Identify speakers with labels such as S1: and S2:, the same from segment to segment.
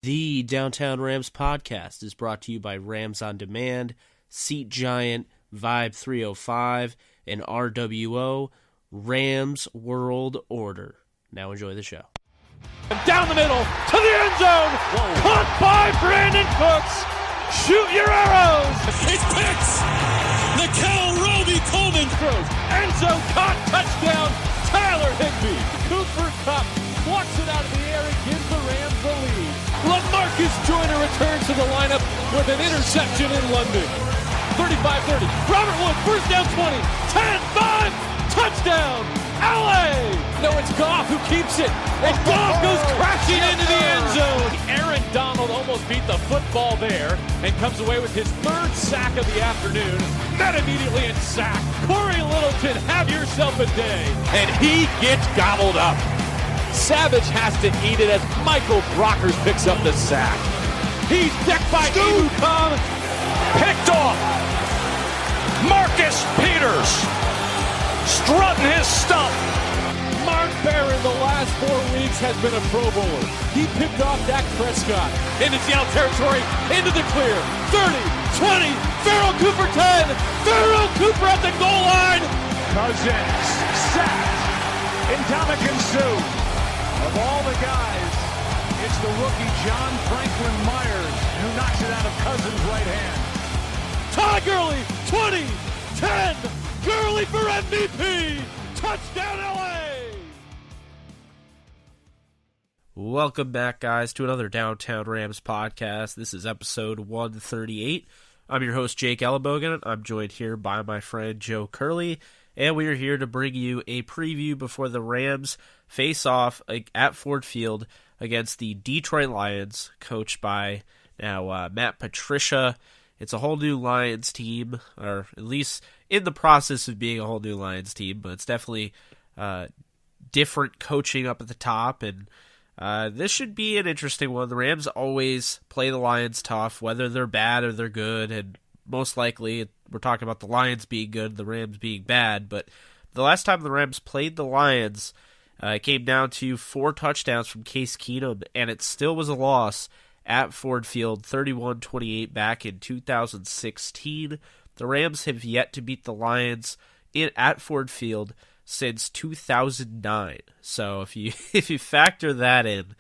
S1: The Downtown Rams podcast is brought to you by Rams On Demand, Seat Giant, Vibe 305, and RWO, Rams World Order. Now enjoy the show.
S2: Down the middle, to the end zone, caught by Brandon Cooks. Shoot your arrows. It picks. Nickel Roby Coleman throws. End zone caught, touchdown, Tyler Higbee. Cooper Kupp plucks it out of the air and gives the Rams the lead. LaMarcus Joyner returns to the lineup with an interception in London. 35-30. Robert Woods, first down 20. 10-5. Touchdown. LA. No, it's Goff who keeps it. And Goff goes crashing into the end zone. Aaron Donald almost beat the football there and comes away with his third sack of the afternoon. Met immediately in sack. Corey Littleton, have yourself a day. And he gets gobbled up. Savage has to eat it as Michael Brockers picks up the sack. He's decked by Ebukam. Picked off. Marcus Peters strutting his stuff. Mark Barron the last 4 weeks has been a Pro Bowler. He picked off Dak Prescott into Seattle territory, into the clear. 30, 20, Farrell Cooper 10. Farrell Cooper at the goal line.
S3: Cousins sacked. Ndamukong Suh. Of all the guys, it's the rookie John Franklin Myers who knocks it out of Cousins' right hand.
S2: Todd Gurley, 20, 10, Gurley for MVP. Touchdown LA.
S1: Welcome back, guys, to another Downtown Rams podcast. This is episode 138. I'm your host, Jake Ellenbogen. I'm joined here by my friend Joe Curley, and we are here to bring you a preview before the Rams face off at Ford Field against the Detroit Lions, coached by now Matt Patricia. It's a whole new Lions team, or at least in the process of being a whole new Lions team, but it's definitely different coaching up at the top, and this should be an interesting one. The Rams always play the Lions tough, whether they're bad or they're good, and most likely we're talking about the Lions being good, the Rams being bad, but the last time the Rams played the Lions, it came down to 4 touchdowns from Case Keenum, and it still was a loss at Ford Field, 31-28 back in 2016. The Rams have yet to beat the Lions at Ford Field since 2009. So if you factor that in,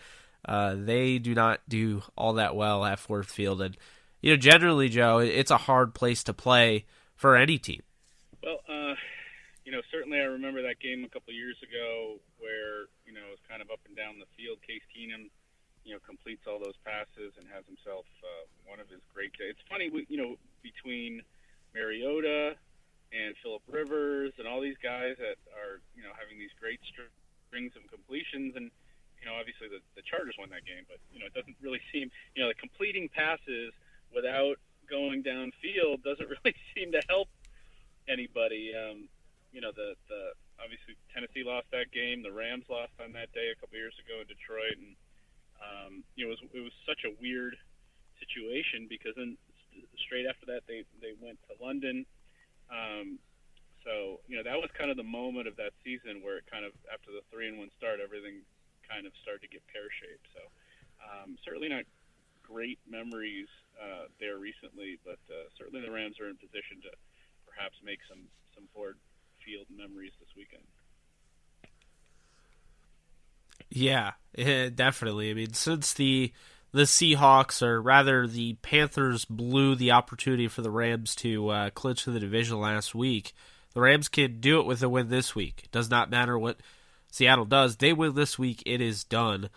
S1: they do not do all that well at Ford Field. And generally, Joe, it's a hard place to play for any team.
S4: Well, certainly I remember that game a couple of years ago where it was kind of up and down the field. Case Keenum, completes all those passes and has himself one of his great days. It's funny, between Mariota and Phillip Rivers and all these guys that are, having these great strings of completions, and, obviously the Chargers won that game, but, it doesn't really seem, like completing passes without going downfield doesn't really seem to help anybody. The obviously Tennessee lost that game. The Rams lost on that day a couple years ago in Detroit, and it was such a weird situation because then straight after that they went to London. So that was kind of the moment of that season where it kind of, after the 3-1 start, everything kind of started to get pear-shaped. So certainly not great memories there recently, but certainly the Rams are in position to perhaps make some Ford Field memories this weekend.
S1: Yeah, definitely. I mean, since the Seahawks, or rather the Panthers, blew the opportunity for the Rams to clinch the division last week, the Rams can do it with a win this week. It does not matter what Seattle does. They win this week, it is done.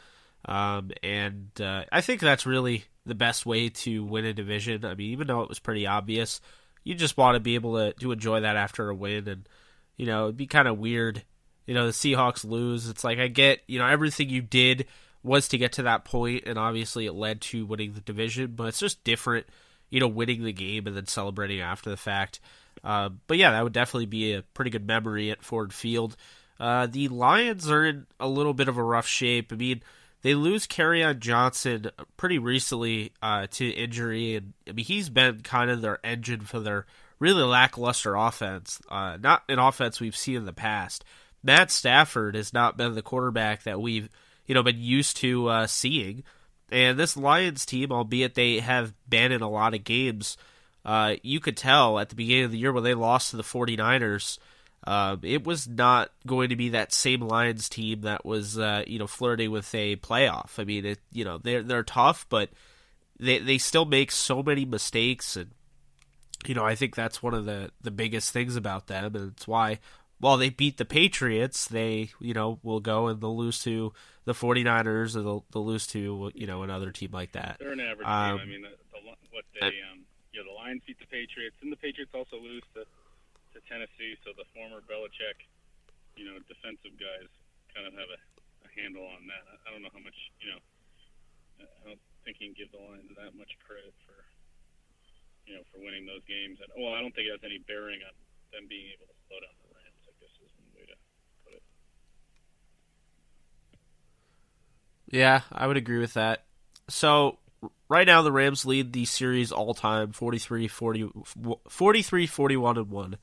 S1: And I think that's really the best way to win a division. I mean, even though it was pretty obvious, you just want to be able to enjoy that after a win. And, it'd be kind of weird. The Seahawks lose. It's like, I get, everything you did was to get to that point, and obviously it led to winning the division, but it's just different, winning the game and then celebrating after the fact. But yeah, that would definitely be a pretty good memory at Ford Field. The Lions are in a little bit of a rough shape. I mean, they lose Kerryon Johnson pretty recently to injury, and I mean, he's been kind of their engine for their really lackluster offense. Not an offense we've seen in the past. Matt Stafford has not been the quarterback that we've been used to seeing. And this Lions team, albeit they have been in a lot of games, you could tell at the beginning of the year when they lost to the 49ers, it was not going to be that same Lions team that was, flirting with a playoff. I mean, they're tough, but they still make so many mistakes, and I think that's one of the biggest things about them, and it's why while they beat the Patriots, they will go and they'll lose to the 49ers, or they'll lose to another team like that.
S4: They're an average team. I mean, the Lions beat the Patriots, and the Patriots also lose to Tennessee. So the former Belichick, defensive guys kind of have a handle on that. I don't know how much, I don't think you can give the Lions that much credit for winning those games. And, I don't think it has any bearing on them being able to slow down the Rams, I guess is one way to put it.
S1: Yeah, I would agree with that. So right now the Rams lead the series all-time 43-41-1.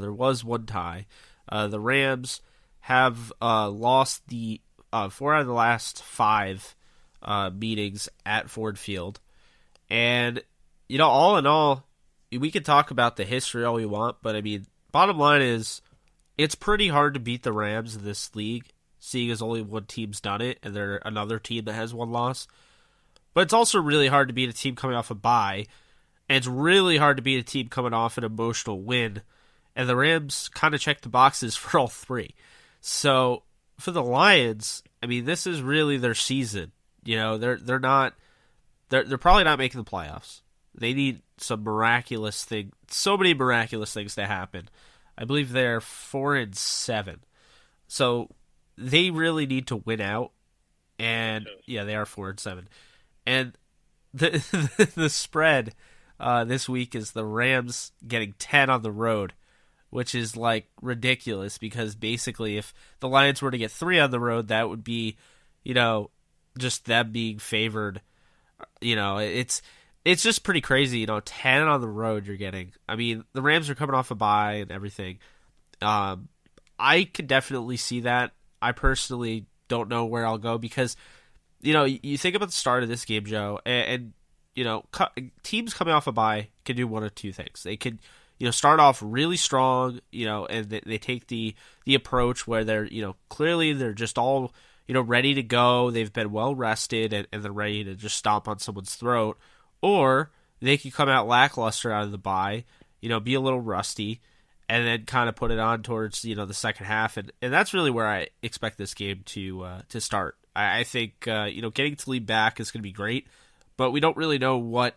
S1: There was one tie. The Rams have lost the 4 out of the last 5 meetings at Ford Field. And, all in all, we could talk about the history all we want, but, I mean, bottom line is it's pretty hard to beat the Rams in this league, seeing as only one team's done it, and they're another team that has one loss. But it's also really hard to beat a team coming off a bye, and it's really hard to beat a team coming off an emotional win. And the Rams kind of check the boxes for all 3. So for the Lions, I mean, this is really their season. They're probably not making the playoffs. They need so many miraculous things to happen. I believe they're 4-7. So they really need to win out. And yeah, they are 4-7. And the spread this week is the Rams getting 10 on the road, which is like ridiculous because basically if the Lions were to get 3 on the road, that would be, just them being favored. It's just pretty crazy, 10 on the road you're getting. I mean, the Rams are coming off a bye and everything. I could definitely see that. I personally don't know where I'll go because, you think about the start of this game, Joe, and teams coming off a bye can do one of two things. They could, start off really strong, and they take the approach where they're, clearly they're just all, ready to go. They've been well rested and they're ready to just stomp on someone's throat. Or they could come out lackluster out of the bye, be a little rusty, and then kind of put it on towards, the second half. And that's really where I expect this game to start. I think, getting Talib back is going to be great, but we don't really know what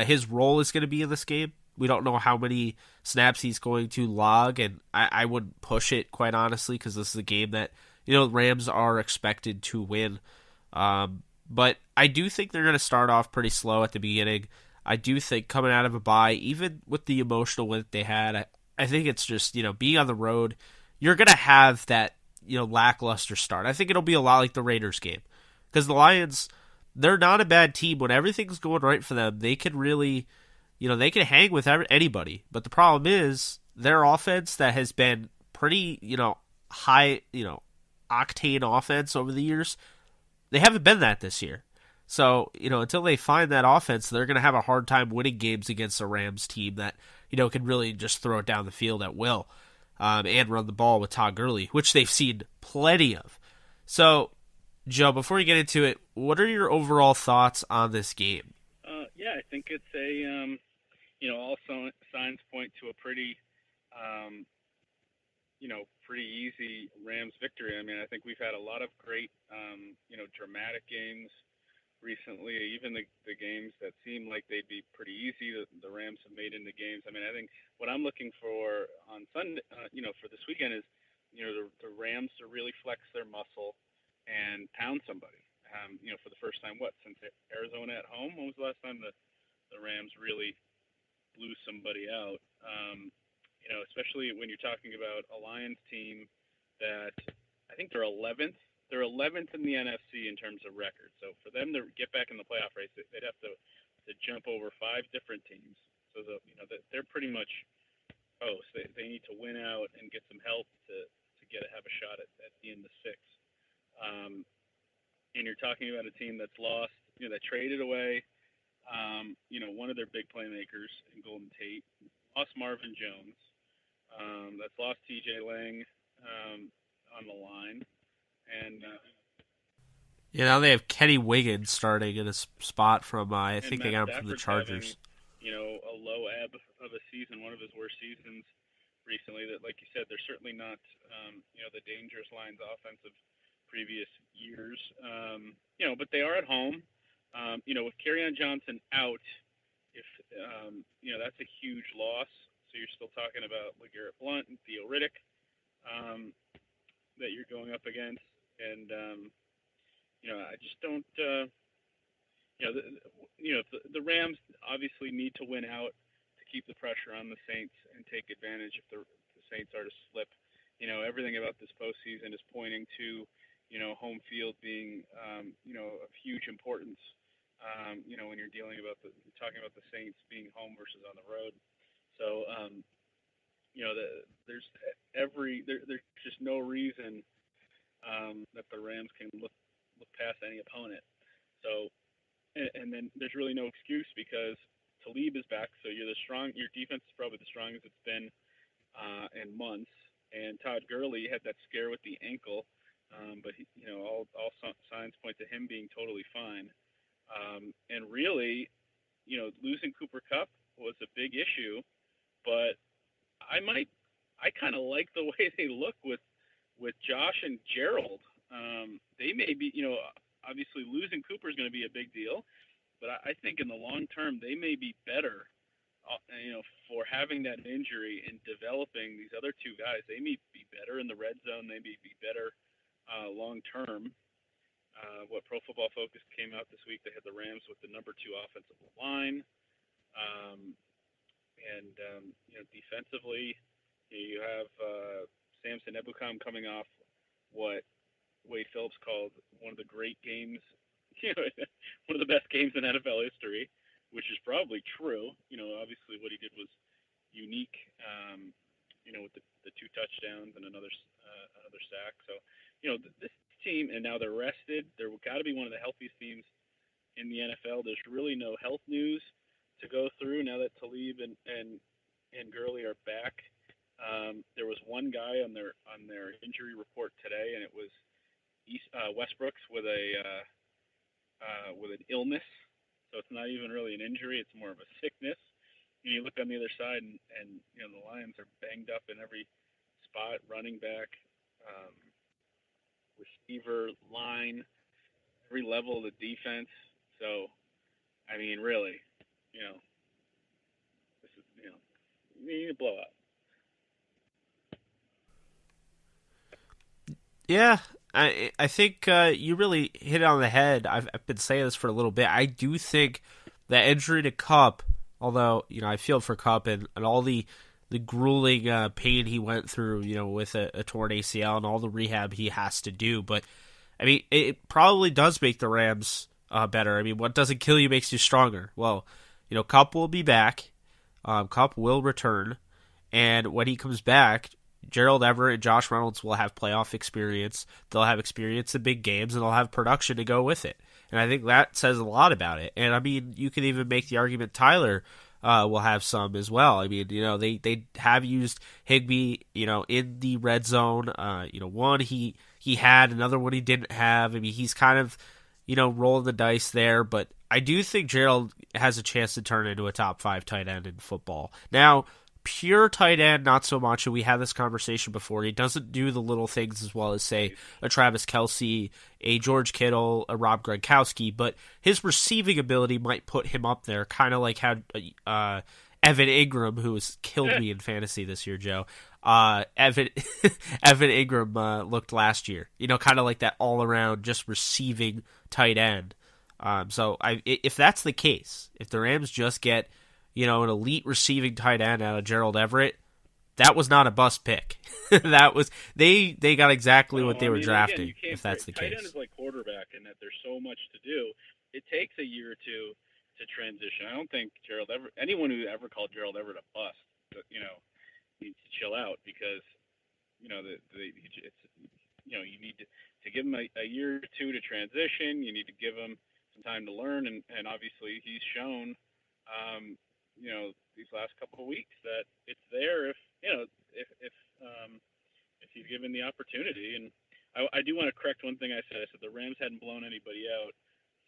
S1: his role is going to be in this game. We don't know how many snaps he's going to log, and I wouldn't push it, quite honestly, because this is a game that, the Rams are expected to win. But I do think they're going to start off pretty slow at the beginning. I do think coming out of a bye, even with the emotional win that they had, I think it's just, being on the road, you're going to have that, lackluster start. I think it'll be a lot like the Raiders game. Because the Lions, they're not a bad team. When everything's going right for them, they can really, they can hang with anybody. But the problem is, their offense that has been pretty, high, octane offense over the years, they haven't been that this year. So, until they find that offense, they're going to have a hard time winning games against a Rams team that, can really just throw it down the field at will and run the ball with Todd Gurley, which they've seen plenty of. So, Joe, before you get into it, what are your overall thoughts on this game?
S4: I think it's a, all signs point to a pretty, pretty easy Rams victory. I mean, I think we've had a lot of great, dramatic games recently. Even the games that seem like they'd be pretty easy, the Rams have made into games. I mean, I think what I'm looking for on Sunday, for this weekend is, the Rams to really flex their muscle and pound somebody. For the first time, since Arizona at home? When was the last time the Rams really blew somebody out? Especially when you're talking about a Lions team that I think they're 11th. They're 11th in the NFC in terms of record. So for them to get back in the playoff race, they'd have to jump over 5 different teams. So they're pretty much hosts. They need to win out and get some help to have a shot at the end of 6. And you're talking about a team that's lost that traded away, one of their big playmakers in Golden Tate, lost Marvin Jones, that's lost T.J. Lang on the line, and
S1: now they have Kenny Wiggins starting in a spot from I think they got him from the Chargers.
S4: Having, a low ebb of a season, one of his worst seasons recently. That, like you said, they're certainly not, the dangerous Lions offense of previous years. But they are at home. With Kerryon Johnson out, if that's a huge loss. So you're still talking about LeGarrette Blount and Theo Riddick that you're going up against, and I just don't. The Rams obviously need to win out to keep the pressure on the Saints and take advantage if the Saints are to slip. Everything about this postseason is pointing to, home field being, of huge importance. When you're talking about the Saints being home versus on the road. So, there's just no reason that the Rams can look past any opponent. So, and then there's really no excuse because Talib is back. So your defense is probably the strongest it's been in months. And Todd Gurley had that scare with the ankle, but all signs point to him being totally fine. And really, losing Cooper Kupp was a big issue, but I kind of like the way they look with Josh and Gerald. They may be, obviously losing Cooper is going to be a big deal, but I think in the long term they may be better, for having that injury and developing these other two guys. They may be better in the red zone. They may be better long term. What Pro Football Focus came out this week, they had the Rams with the number 2 offensive line, and defensively, you have Samson Ebukam coming off what Wade Phillips called one of the great games, one of the best games in NFL history, which is probably true. Obviously what he did was unique, with the 2 touchdowns and another sack. So, this team, and now they're rested. They're got to be one of the healthiest teams in the NFL. There's really no health news to go through now that Talib and Gurley are back. There was one guy on their injury report today, and it was Westbrook's with an illness. So it's not even really an injury; it's more of a sickness. And you look on the other side, and the Lions are banged up in every spot: running back, receiver, line, every level of the defense. So, I mean, really, this is you need a blowout.
S1: Yeah, I think you really hit it on the head. I've been saying this for a little bit. I do think that injury to Kupp, although I feel for Kupp and all the grueling pain he went through, with a torn ACL and all the rehab he has to do. But I mean, it probably does make the Rams better. I mean, what doesn't kill you makes you stronger. Well, Kupp will be back. Kupp will return, and when he comes back, Gerald Everett and Josh Reynolds will have playoff experience. They'll have experience in big games, and they'll have production to go with it. And I think that says a lot about it. And I mean, you could even make the argument Tyler will have some as well. I mean, they have used Higbee, in the red zone. One he had, another one he didn't have. I mean, he's kind of, rolling the dice there. But I do think Gerald has a chance to turn into a top 5 tight end in football. Now, pure tight end, not so much. We had this conversation before. He doesn't do the little things as well as, say, a Travis Kelce, a George Kittle, a Rob Gronkowski, but his receiving ability might put him up there, kind of like how Evan Ingram, who has killed me in fantasy this year, Joe. Evan Ingram looked last year. Kind of like that all-around just receiving tight end. So if that's the case, if the Rams just get an elite receiving tight end out of Gerald Everett, that was not a bust pick. That was they got exactly what they were drafting.
S4: Again,
S1: if that's the case,
S4: tight end is like quarterback in that there's so much to do. It takes a year or two to transition. I don't think anyone who ever called Gerald Everett a bust, needs to chill out because you need to give him a year or two to transition. You need to give him some time to learn, and obviously he's shown, these last couple of weeks that it's there if he's given the opportunity. And I do want to correct one thing I said. I said the Rams hadn't blown anybody out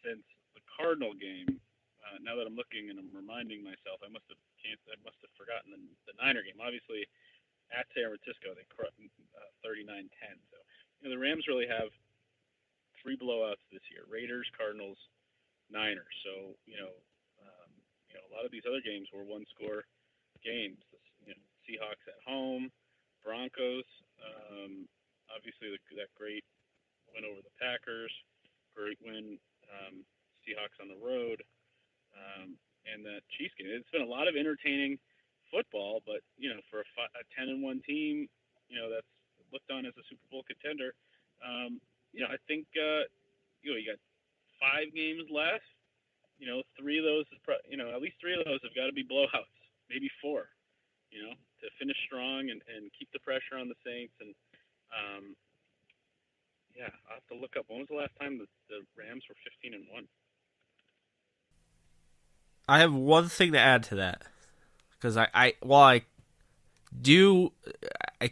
S4: since the Cardinal game. Now that I'm looking and I'm reminding myself, I must have forgotten the Niner game. Obviously, at San Francisco, they 39-10. So the Rams really have 3 blowouts this year: Raiders, Cardinals, Niners. So a lot of these other games were one-score games. Seahawks at home, Broncos. Obviously, that great win over the Packers, great win. Seahawks on the road, and that Chiefs game. It's been a lot of entertaining football, but for a 10-1 team, that's looked on as a Super Bowl contender. I think you got 5 games left. 3 of those, at least 3 of those have got to be blowouts, maybe 4. To finish strong and keep the pressure on the Saints. And I'll have to look up when was the last time the Rams were 15-1.
S1: I have one thing to add to that, because I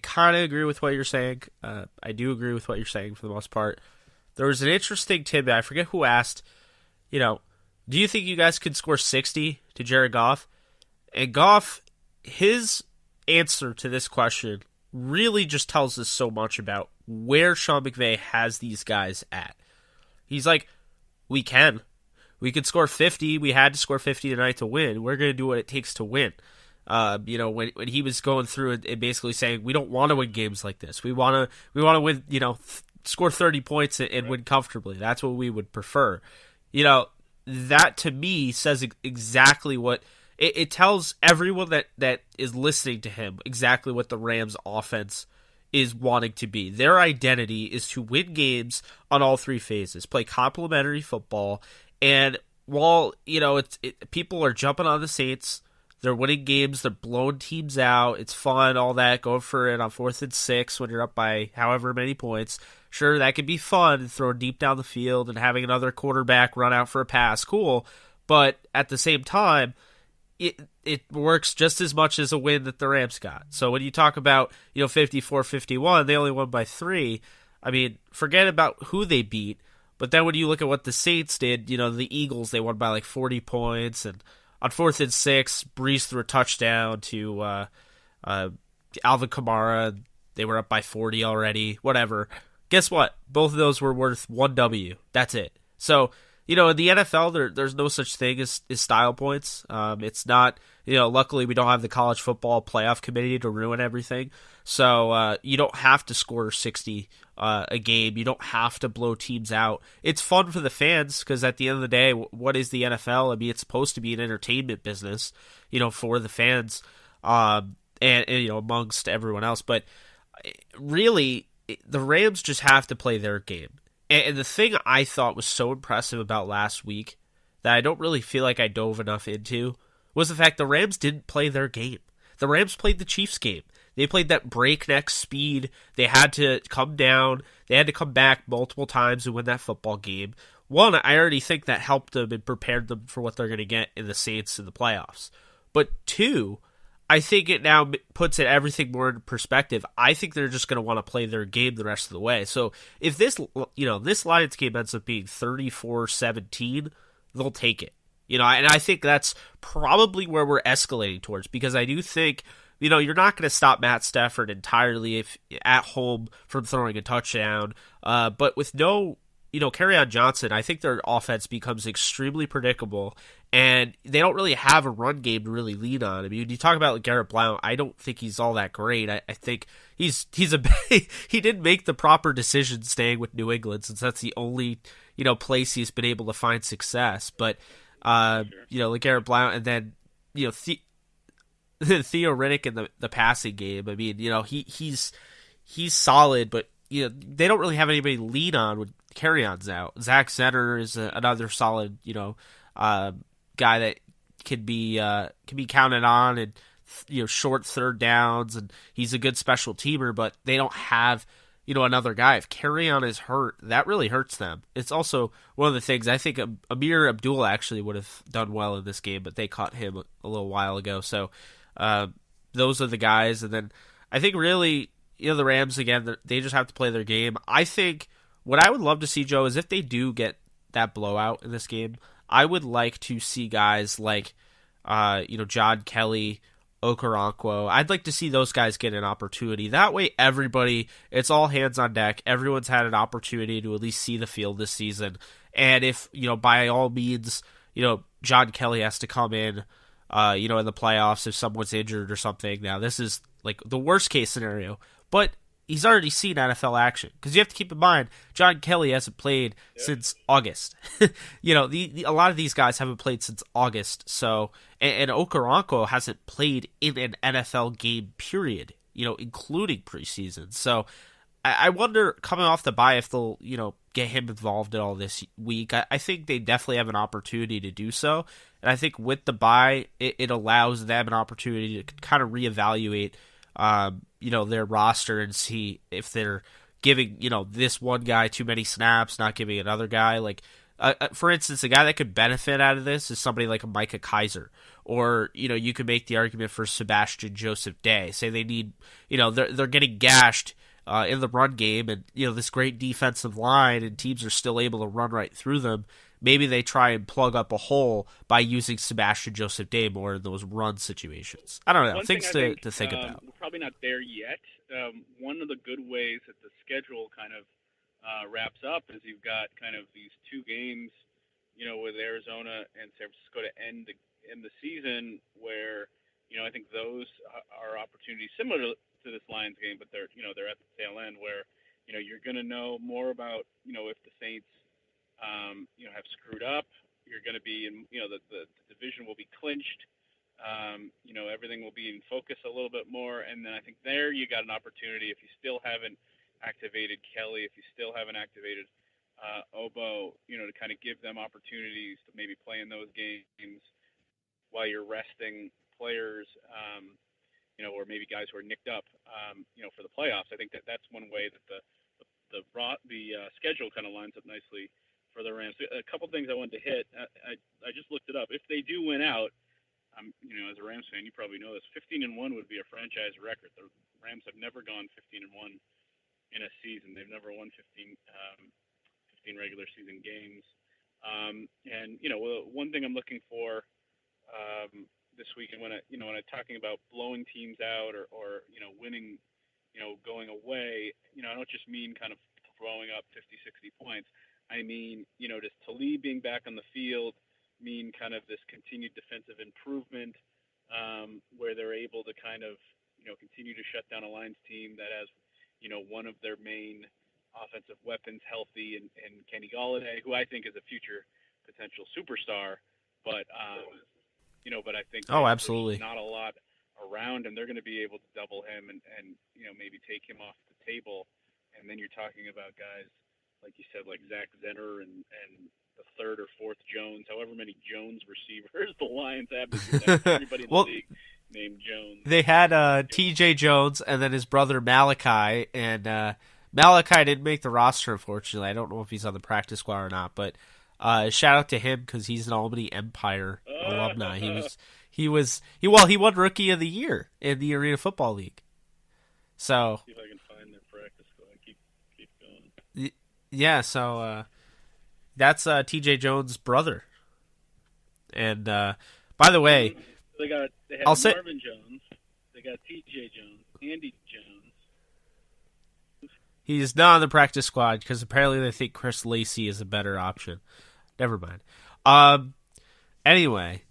S1: kind of agree with what you're saying. I do agree with what you're saying for the most part. There was an interesting tidbit. I forget who asked, do you think you guys could score 60 to Jared Goff? And Goff, his answer to this question really just tells us so much about where Sean McVay has these guys at. He's like, we could score 50. We had to score 50 tonight to win. We're going to do what it takes to win. When he was going through it and basically saying, we don't want to win games like this. We want to win, score 30 points and win comfortably. That's what we would prefer. That to me says exactly what it tells everyone that is listening to him exactly what the Rams offense is wanting to be. Their identity is to win games on all 3 phases, play complementary football, and while people are jumping on the Saints, they're winning games, they're blowing teams out, it's fun, all that, going for it on 4th and 6 when you're up by however many points. Sure, that can be fun, throwing deep down the field and having another quarterback run out for a pass, cool, but at the same time, it works just as much as a win that the Rams got. So when you talk about 54-51, they only won by 3. I mean, forget about who they beat. But then when you look at what the Saints did, the Eagles, they won by like 40 points, and on 4th and 6, Breeze threw a touchdown to Alvin Kamara. They were up by 40 already. Whatever. Guess what? Both of those were worth 1 W. That's it. So in the NFL, there's no such thing as style points. It's not, luckily we don't have the college football playoff committee to ruin everything. So you don't have to score 60 a game. You don't have to blow teams out. It's fun for the fans because at the end of the day, what is the NFL? I mean, it's supposed to be an entertainment business, for the fans and amongst everyone else. But really, the Rams just have to play their game. And the thing I thought was so impressive about last week that I don't really feel like I dove enough into was the fact the Rams didn't play their game. The Rams played the Chiefs game. They played that breakneck speed. They had to come down. They had to come back multiple times to win that football game. One, I already think that helped them and prepared them for what they're going to get in the Saints in the playoffs. But 2, I think it now puts everything more into perspective. I think they're just going to want to play their game the rest of the way. So if this Lions game ends up being 34-17, they'll take it. And I think that's probably where we're escalating towards, because I do think, you're not going to stop Matt Stafford entirely if at home from throwing a touchdown. But with no, Kerryon Johnson, I think their offense becomes extremely predictable, and they don't really have a run game to really lean on. I mean, when you talk about Garrett Blount, I don't think he's all that great. I think he didn't make the proper decision staying with New England, since that's the only, place he's been able to find success. But, Garrett Blount, and then, Theo Riddick in the passing game. I mean, he's solid, but they don't really have anybody to lean on when Kerryon's out. Zach Zenner is another solid, guy that can be counted on, and short third downs, and he's a good special teamer. But they don't have another guy. If Carrion is hurt, that really hurts them. It's also one of the things I think Amir Abdul actually would have done well in this game, but they caught him a little while ago. So those are the guys. And then I think really, the Rams, again, they just have to play their game. I think what I would love to see, Joe, is if they do get that blowout in this game, I would like to see guys like, John Kelly, Okoronkwo. I'd like to see those guys get an opportunity. That way, it's all hands on deck. Everyone's had an opportunity to at least see the field this season. And if, by all means, John Kelly has to come in, in the playoffs if someone's injured or something. Now, this is like the worst case scenario, but he's already seen NFL action, because you have to keep in mind John Kelly hasn't played since August. A lot of these guys haven't played since August. So, and Okoronkwo hasn't played in an NFL game period, including preseason. So, I wonder, coming off the bye, if they'll get him involved at all this week. I think they definitely have an opportunity to do so, and I think with the bye, it allows them an opportunity to kind of reevaluate their roster and see if they're giving, this one guy too many snaps, not giving another guy. Like, for instance, a guy that could benefit out of this is somebody like a Micah Kaiser. Or, you could make the argument for Sebastian Joseph Day. Say they need, they're getting gashed in the run game, and, this great defensive line, and teams are still able to run right through them. Maybe they try and plug up a hole by using Sebastian Joseph Day more in those run situations. I don't know. Things to think about.
S4: We're probably not there yet. One of the good ways that the schedule kind of wraps up is you've got kind of these two games, with Arizona and San Francisco to end the season, where, I think those are opportunities similar to this Lions game, but they're at the tail end where, you're going to know more about, if the Saints have screwed up. You're going to be in, the division will be clinched. Everything will be in focus a little bit more. And then I think there you got an opportunity, if you still haven't activated Kelly, if you still haven't activated Obo, to kind of give them opportunities to maybe play in those games while you're resting players, or maybe guys who are nicked up, for the playoffs. I think that's one way that the schedule kind of lines up nicely for the Rams. A couple things I wanted to hit. I just looked it up. If they do win out, as a Rams fan, you probably know this, 15-1 would be a franchise record. The Rams have never gone 15-1 in a season. They've never won 15 regular season games. One thing I'm looking for this weekend when I'm talking about blowing teams out or winning, going away, I don't just mean kind of throwing up 50, 60 points. I mean, does Talib being back on the field mean kind of this continued defensive improvement where they're able to kind of, continue to shut down a Lions team that has, one of their main offensive weapons healthy and Kenny Golladay, who I think is a future potential superstar, but but I think
S1: absolutely
S4: there's not a lot around him. They're going to be able to double him and maybe take him off the table, and then you're talking about guys like you said, like Zach Zenner and the third or fourth Jones, however many Jones receivers the Lions have. Everybody in the league named Jones.
S1: They had T.J. Jones and then his brother Malachi, and Malachi didn't make the roster, unfortunately. I don't know if he's on the practice squad or not, but shout out to him because he's an Albany Empire alumni. He won Rookie of the Year in the Arena Football League. So
S4: see if I can find their practice squad. Keep going.
S1: Yeah, so that's T.J. Jones' brother. And by the way,
S4: they had Marvin Jones, they got T.J. Jones, Andy Jones.
S1: He's not on the practice squad because apparently they think Chris Lacey is a better option. Never mind. Anyway,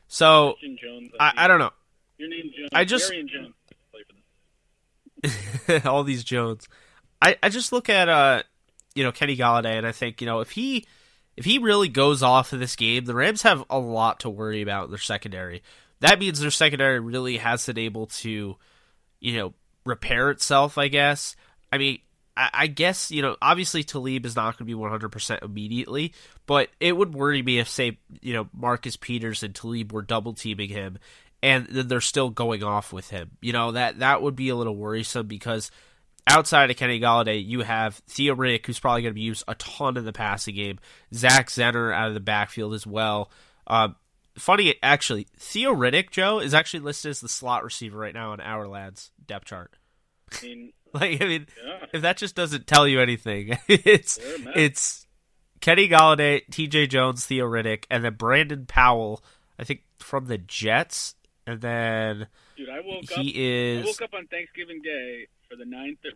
S1: so
S4: Jones,
S1: I don't know.
S4: Your name's Jones.
S1: I just
S4: Gary and Jones play for them.
S1: all these Jones. I just look at Kenny Golladay, and I think if he really goes off in this game, the Rams have a lot to worry about in their secondary. That means their secondary really hasn't able to repair itself, I guess. I mean, I guess, obviously Talib is not going to be 100% immediately, but it would worry me if, say, Marcus Peters and Talib were double-teaming him, and then they're still going off with him. That would be a little worrisome because outside of Kenny Golladay, you have Theo Riddick, who's probably going to be used a ton in the passing game. Zach Zenner out of the backfield as well. Funny, actually, Theo Riddick, Joe, is actually listed as the slot receiver right now on Our Lads depth chart. If that just doesn't tell you anything, it's Kenny Golladay, T.J. Jones, Theo Riddick, and then Brandon Powell, I think, from the Jets. And then
S4: I woke up on Thanksgiving Day for the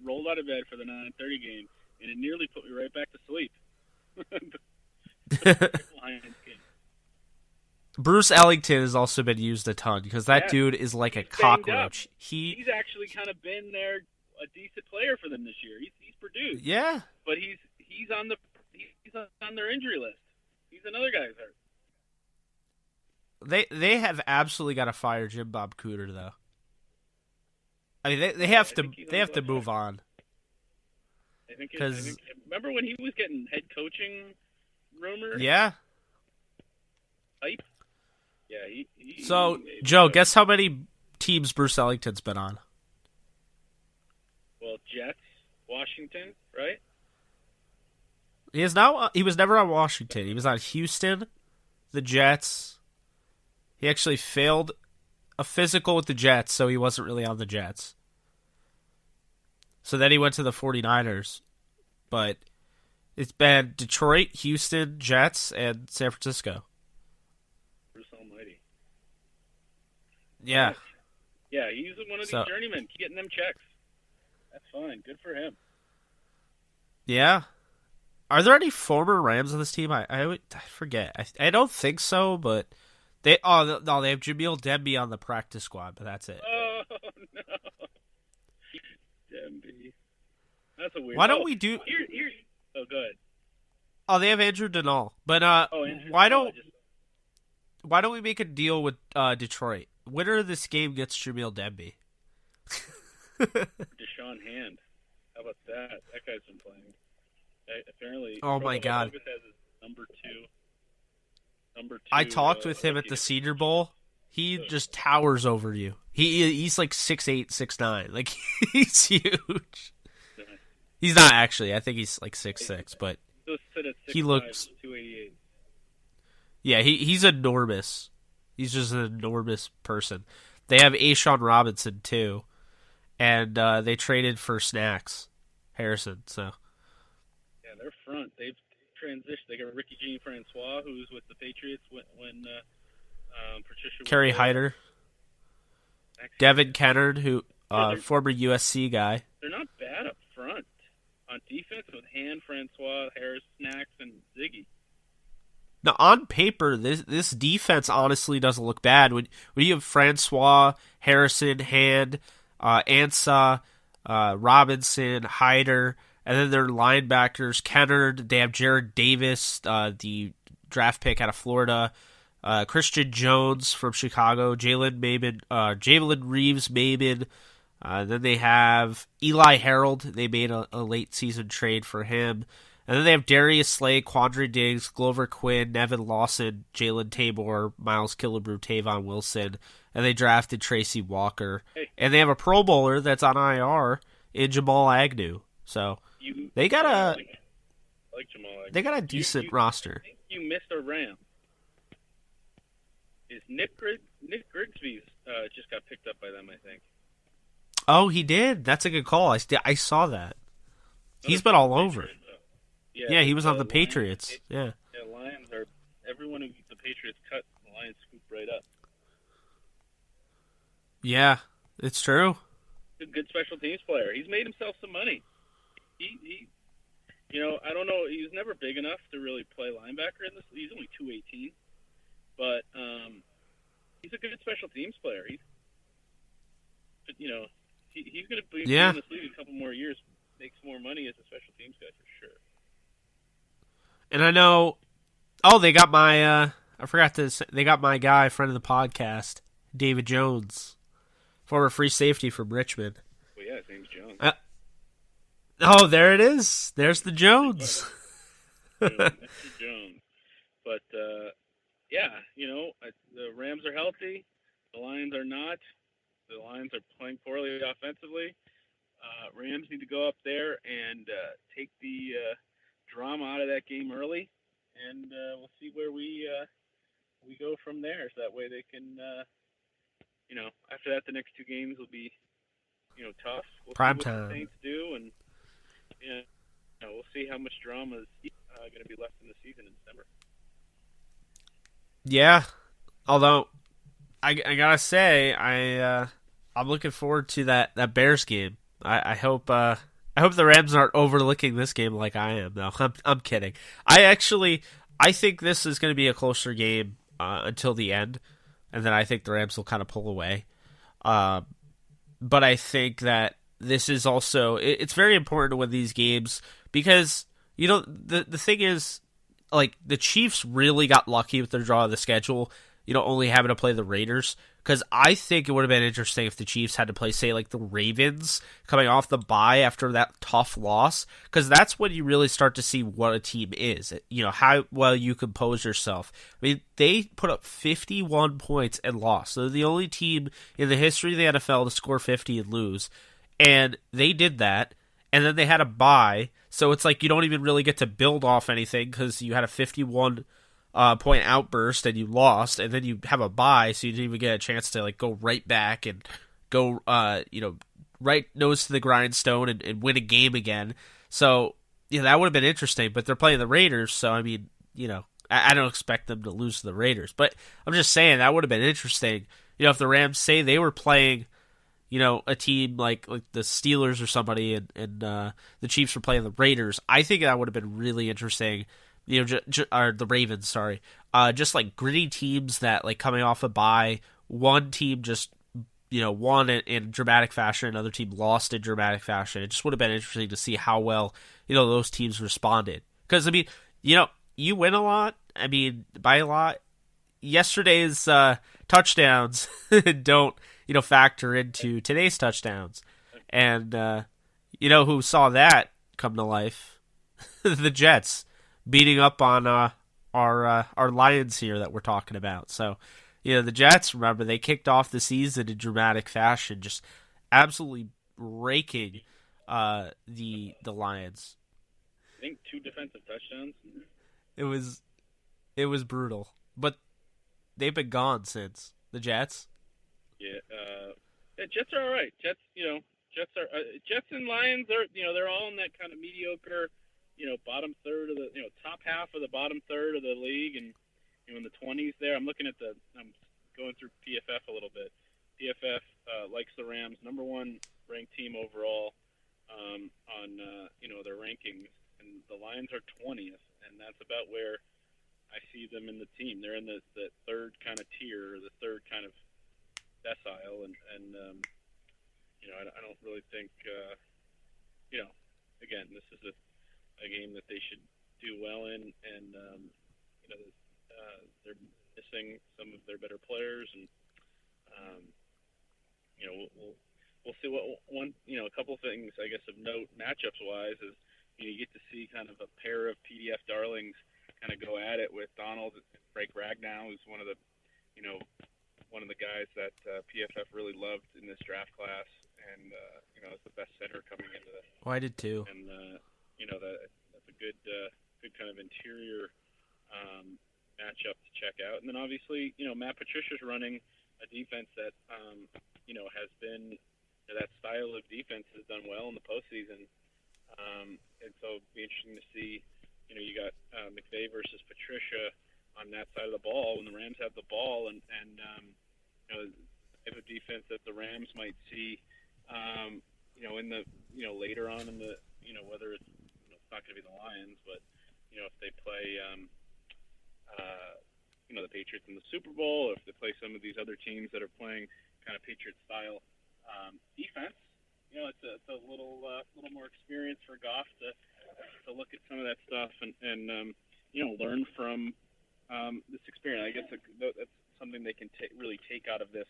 S4: rolled out of bed for the 9:30 game, and it nearly put me right back to sleep.
S1: Bruce Ellington has also been used a ton because that dude is like a cockroach.
S4: He's actually kind of been a decent player for them this year. He's produced.
S1: Yeah,
S4: but he's on their injury list. He's another guy who's hurt.
S1: They have absolutely got to fire Jim Bob Cooter though. I mean they have to move on.
S4: I think remember when he was getting head coaching rumors?
S1: Yeah.
S4: Hype. Yeah,
S1: So, Joe, guess how many teams Bruce Ellington's been on?
S4: Well, Jets, Washington, right?
S1: He was never on Washington. He was on Houston, the Jets. He actually failed a physical with the Jets, so he wasn't really on the Jets. So then he went to the 49ers. But it's been Detroit, Houston, Jets, and San Francisco. Yeah.
S4: Yeah, he's one of these journeymen getting them checks. That's fine. Good for him.
S1: Yeah. Are there any former Rams on this team? I forget. I don't think so, but they have Jamil Demby on the practice squad, but that's it.
S4: Oh no. Demby. That's a weird.
S1: Why don't we do
S4: here? Oh, good.
S1: Oh, they have Andrew Denall. But why don't we make a deal with Detroit? Winner of this game gets Jamil Demby.
S4: Deshaun Hand. How about that? That guy's been playing. Apparently.
S1: Oh my God.
S4: Has his number two.
S1: I talked with him at the Senior Bowl. He just towers over you. He's like 6'8", 6'9". Like he's huge. He's not actually. I think he's like 6'6", but he looks
S4: 288.
S1: Yeah, he's enormous. He's just an enormous person. They have Ashawn Robinson, too. And they traded for Snacks Harrison, so.
S4: Yeah, they're front. They've transitioned. They got Ricky Jean-Francois, who's with the Patriots when Patricia...
S1: Kerry Hyder. Devin Kennard, who former USC guy.
S4: They're not bad up front. On defense with Hand, Francois, Harris, Snacks, and Ziggy.
S1: Now, on paper, this defense honestly doesn't look bad. When you have Francois, Harrison, Hand, Ansah, Robinson, Hyder, and then their linebackers, Kennard, they have Jared Davis, the draft pick out of Florida, Christian Jones from Chicago, Jalen Reeves-Maybin. Then they have Eli Harold. They made a late-season trade for him. And then they have Darius Slay, Quandre Diggs, Glover Quinn, Nevin Lawson, Jalen Tabor, Miles Killebrew, Tavon Wilson, and they drafted Tracy Walker.
S4: Hey.
S1: And they have a Pro Bowler that's on IR in Jamal Agnew. So they got
S4: I like Jamal Agnew.
S1: They got a decent roster.
S4: I think you missed a Ram. Is Nick Grigsby just got picked up by them? I think.
S1: Oh, he did. That's a good call. I saw that. He's been all over. Yeah, he was on the Patriots. Yeah.
S4: Yeah, Lions are everyone who the Patriots cut. The Lions scoop right up.
S1: Yeah, it's true.
S4: He's a good special teams player. He's made himself some money. He I don't know. He was never big enough to really play linebacker in this. He's only 218, but he's a good special teams player. He's going to be in this league a couple more years. Makes more money as a special teams guy for sure.
S1: And I know, they got my, they got my guy, friend of the podcast, David Jones, former free safety from Richmond.
S4: Well, yeah, his name's Jones.
S1: There it is. There's the Jones.
S4: Mr. Jones. But, the Rams are healthy. The Lions are not. The Lions are playing poorly offensively. Rams need to go up there and take the drama out of that game early, and we'll see where we go from there. So that way they can, after that, the next two games will be, tough. We'll
S1: Prime
S4: see what
S1: time.
S4: the Saints do, and we'll see how much drama is going to be left in the season in December.
S1: Yeah, although I gotta say I'm looking forward to that Bears game. I hope the Rams aren't overlooking this game like I am. No, I'm kidding. I think this is going to be a closer game until the end, and then I think the Rams will kind of pull away. But I think that this is also it's very important to win these games because the thing is, like, the Chiefs really got lucky with their draw of the schedule, only having to play the Raiders. Because I think it would have been interesting if the Chiefs had to play, say, like the Ravens coming off the bye after that tough loss. Because that's when you really start to see what a team is. How well you compose yourself. I mean, they put up 51 points and lost. They're the only team in the history of the NFL to score 50 and lose. And they did that. And then they had a bye. So it's like you don't even really get to build off anything because you had a 51 point outburst and you lost, and then you have a bye, so you didn't even get a chance to like go right back and go right nose to the grindstone and win a game again. So that would have been interesting, but they're playing the Raiders, so I mean, I don't expect them to lose to the Raiders, but I'm just saying that would have been interesting. If the Rams say they were playing a team like the Steelers or somebody, and the Chiefs were playing the Raiders, I think that would have been really interesting. Or the Ravens, sorry. Just like gritty teams that, like, coming off a bye, one team just, won in dramatic fashion, another team lost in dramatic fashion. It just would have been interesting to see how well, those teams responded. Because, I mean, you win a lot. I mean, by a lot. Yesterday's touchdowns don't, factor into today's touchdowns. And, who saw that come to life? The Jets. Beating up on our Lions here that we're talking about. So, the Jets, remember, they kicked off the season in dramatic fashion, just absolutely raking the Lions.
S4: I think 2 defensive touchdowns.
S1: It was brutal, but they've been gone since. The Jets.
S4: Yeah, Jets are all right. Jets and Lions are they're all in that kind of mediocre. Bottom third of the, top half of the bottom third of the league, and in the 20s there. I'm going through PFF a little bit. PFF likes the Rams, number 1 ranked team overall on their rankings, and the Lions are 20th, and that's about where I see them in the team. They're in the third kind of tier, or the third kind of decile, and I don't really think again, this is a game that they should do well in, and they're missing some of their better players, and we'll see what a couple things I guess of note matchups wise is you get to see kind of a pair of PDF darlings kind of go at it with Donald Frank Ragnow, who's one of the guys that PFF really loved in this draft class, and is the best center coming into this.
S1: Oh, I did too.
S4: And that's a good kind of interior matchup to check out. And then obviously, Matt Patricia's running a defense that has been that style of defense has done well in the postseason. And so it'll be interesting to see. You got McVay versus Patricia on that side of the ball when the Rams have the ball, and type of defense that the Rams might see. In the later on in the whether it's not going to be the Lions, but if they play the Patriots in the Super Bowl, or if they play some of these other teams that are playing kind of Patriot style defense, it's a little more experience for Goff to look at some of that stuff and learn from this experience. I guess that's something they can really take out of this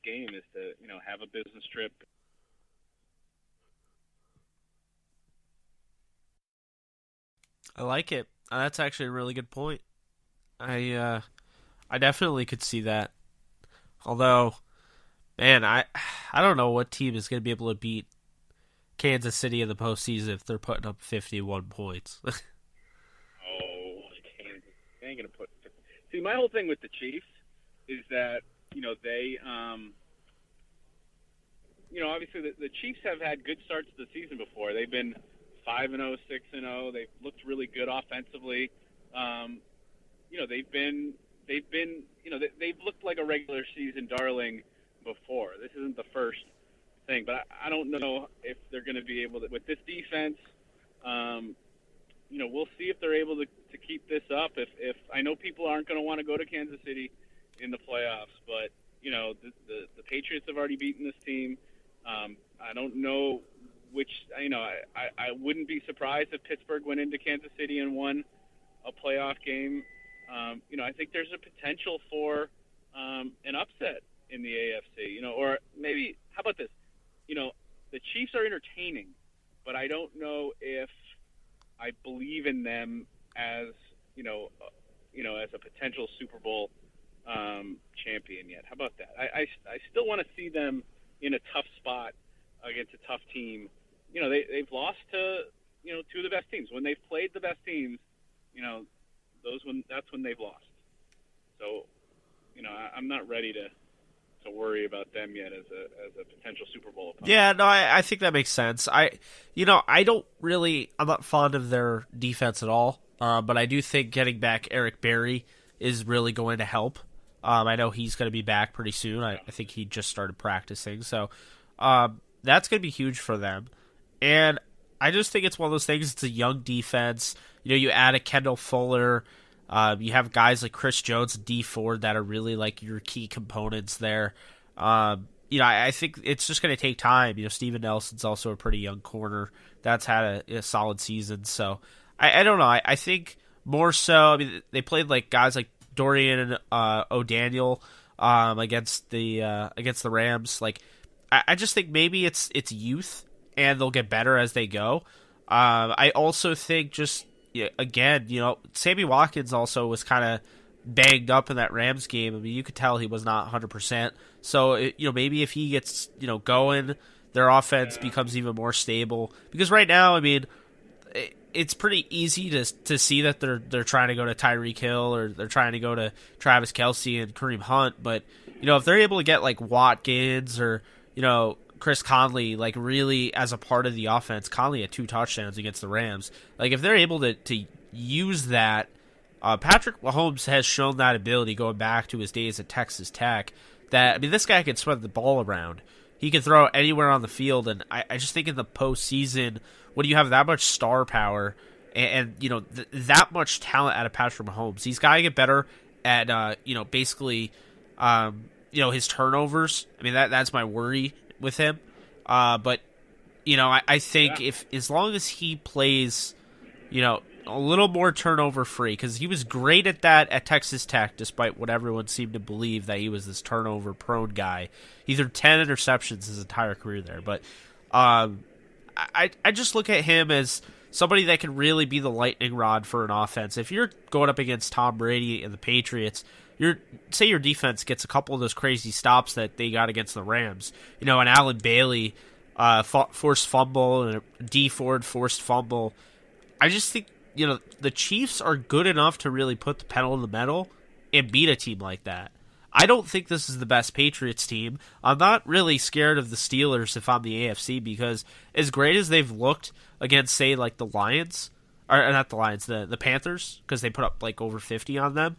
S4: game is to have a business trip.
S1: I like it. That's actually a really good point. I definitely could see that. Although, man, I don't know what team is going to be able to beat Kansas City in the postseason if they're putting up 51 points.
S4: Oh, Kansas. They ain't going to put – see, my whole thing with the Chiefs is that, they obviously the Chiefs have had good starts to the season before. They've been 5-0, 6-0. They've looked really good offensively. They've looked like a regular season darling before. This isn't the first thing, but I don't know if they're going to be able to, with this defense, we'll see if they're able to keep this up. If I know people aren't going to want to go to Kansas City in the playoffs, but, the Patriots have already beaten this team. I don't know which, I wouldn't be surprised if Pittsburgh went into Kansas City and won a playoff game. I think there's a potential for an upset in the AFC, or maybe, how about this? The Chiefs are entertaining, but I don't know if I believe in them as, as a potential Super Bowl champion yet. How about that? I still want to see them in a tough spot against a tough team. They've lost to, two of the best teams. When they've played the best teams, that's when they've lost. So, I'm not ready to worry about them yet as a potential Super Bowl opponent.
S1: Yeah, no, I think that makes sense. I'm not fond of their defense at all, but I do think getting back Eric Berry is really going to help. I know he's going to be back pretty soon. I think he just started practicing, so that's going to be huge for them. And I just think it's one of those things. It's a young defense. You add a Kendall Fuller. You have guys like Chris Jones and D Ford that are really like your key components there. I think it's just going to take time. Steven Nelson's also a pretty young corner that's had a solid season. So I don't know. I think more so. They played like guys like Dorian and O'Daniel against the Rams. Like I just think maybe it's youth and they'll get better as they go. I also think just. Again, Sammy Watkins also was kind of banged up in that Rams game. You could tell he was not 100%. So, maybe if he gets, going, their offense becomes even more stable. Because right now, it's pretty easy to see that they're trying to go to Tyreek Hill or they're trying to go to Travis Kelce and Kareem Hunt. But, if they're able to get like Watkins or, Chris Conley, like really as a part of the offense, Conley had 2 touchdowns against the Rams. Like if they're able to use that, Patrick Mahomes has shown that ability going back to his days at Texas Tech. That this guy can spread the ball around. He can throw anywhere on the field, and I just think in the postseason, when you have that much star power and that much talent out of Patrick Mahomes, he's got to get better at basically his turnovers. That's my worry with him, but I think if as long as he plays, a little more turnover free, because he was great at that at Texas Tech, despite what everyone seemed to believe that he was this turnover prone guy. He threw 10 interceptions his entire career there, but I just look at him as somebody that can really be the lightning rod for an offense. If you're going up against Tom Brady and the Patriots, say your defense gets a couple of those crazy stops that they got against the Rams. An Allen Bailey forced fumble and a D Ford forced fumble. I just think, the Chiefs are good enough to really put the pedal to the metal and beat a team like that. I don't think this is the best Patriots team. I'm not really scared of the Steelers if I'm the AFC, because as great as they've looked against, say, like the Lions, or not the Lions, the Panthers, because they put up like over 50 on them,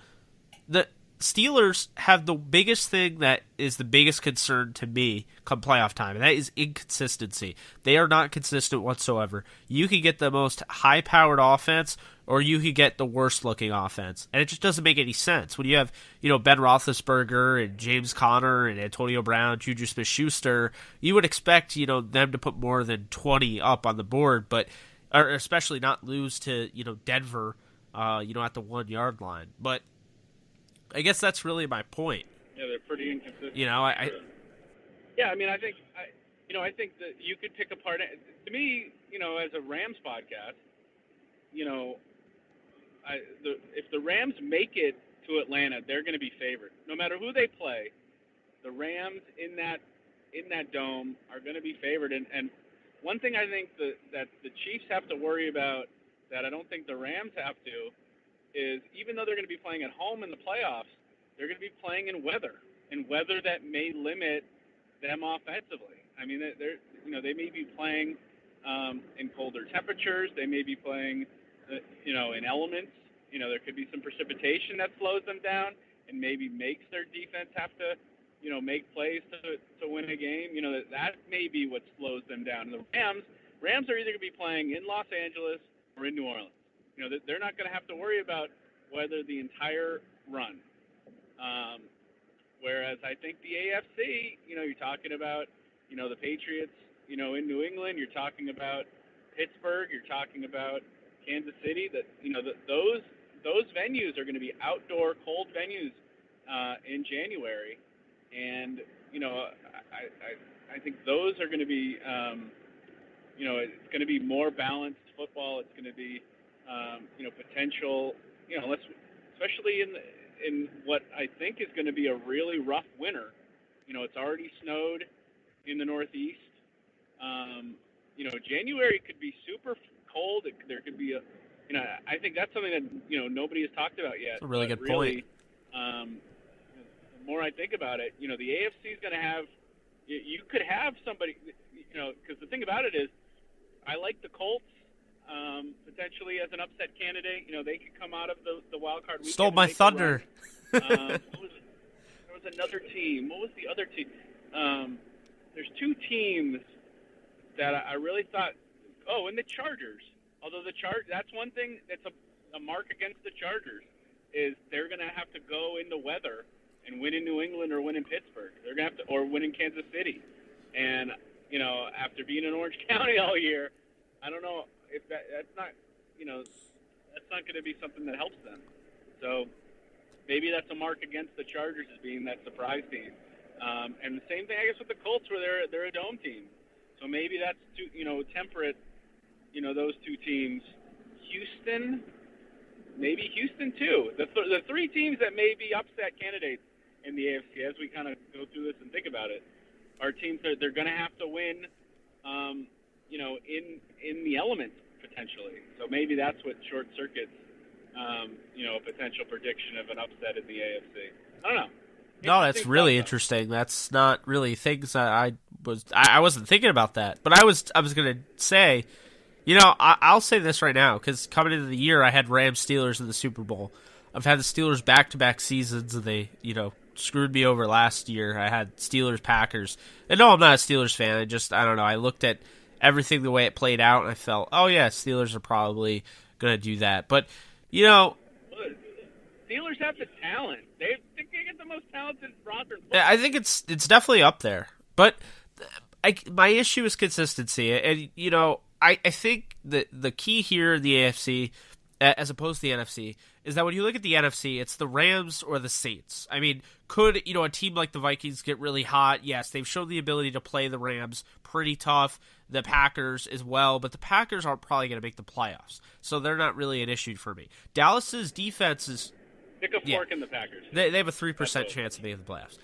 S1: the Steelers have the biggest thing that is the biggest concern to me come playoff time, and that is inconsistency. They are not consistent whatsoever. You can get the most high-powered offense, or you could get the worst-looking offense, and it just doesn't make any sense. When you have, Ben Roethlisberger and James Conner and Antonio Brown, Juju Smith-Schuster, you would expect, them to put more than 20 up on the board, but or especially not lose to, Denver, at the 1-yard line. But I guess that's really my point.
S4: Yeah, they're pretty inconsistent.
S1: I
S4: think that you could pick apart. To me, as a Rams podcast, if the Rams make it to Atlanta, they're going to be favored. No matter who they play, the Rams in that dome are going to be favored. And one thing I think that the Chiefs have to worry about that I don't think the Rams have to is even though they're going to be playing at home in the playoffs, they're going to be playing in weather that may limit them offensively. I mean, they may be playing in colder temperatures. They may be playing, in elements. There could be some precipitation that slows them down and maybe makes their defense have to, make plays to win a game. That may be what slows them down. And the Rams are either going to be playing in Los Angeles or in New Orleans. They're not going to have to worry about weather the entire run. Whereas I think the AFC, you're talking about, the Patriots, in New England, you're talking about Pittsburgh, you're talking about Kansas City, those venues are going to be outdoor cold venues in January. And, I think those are going to be, it's going to be more balanced football. It's going to be, potential, especially in what I think is going to be a really rough winter. It's already snowed in the Northeast. January could be super cold. There could be I think that's something that, nobody has talked about yet.
S1: That's a really good point.
S4: The more I think about it, the AFC is going to have, you could have somebody, because the thing about it is, I like the Colts potentially as an upset candidate. They could come out of the wild card weekend.
S1: Stole my thunder.
S4: There was another team. What was the other team? There's two teams that I really thought. Oh, and the Chargers. Although that's one thing that's a mark against the Chargers is they're going to have to go in the weather and win in New England or win in Pittsburgh. They're going to have to, or win in Kansas City. And after being in Orange County all year, I don't know if that's not going to be something that helps them. So maybe that's a mark against the Chargers as being that surprise team. And the same thing, I guess, with the Colts, where they're a dome team. So maybe that's temperate. Those two teams. Houston, maybe Houston too. The three teams that may be upset candidates in the AFC, as we kind of go through this and think about it, are teams that they're going to have to win. In the elements potentially. So maybe that's what short circuits, a potential prediction of an upset in the AFC. I don't know.
S1: No, that's really interesting. That's not really things that I wasn't thinking about that. But I was going to say, I'll say this right now, because coming into the year, I had Rams Steelers in the Super Bowl. I've had the Steelers back-to-back seasons, and they, screwed me over last year. I had Steelers Packers. And no, I'm not a Steelers fan. I don't know. I looked at everything the way it played out, and I felt, oh yeah, Steelers are probably going to do that. But,
S4: Steelers have the talent. They get the most talented roster.
S1: I think it's definitely up there. But my issue is consistency. And, I think that the key here in the AFC, as opposed to the NFC, is that when you look at the NFC, it's the Rams or the Saints. I mean, could, a team like the Vikings get really hot? Yes, they've shown the ability to play the Rams pretty tough, the Packers as well, but the Packers aren't probably going to make the playoffs, so they're not really an issue for me. Dallas's defense is...
S4: Pick a fork in the Packers.
S1: They have a 3% chance of making the playoffs.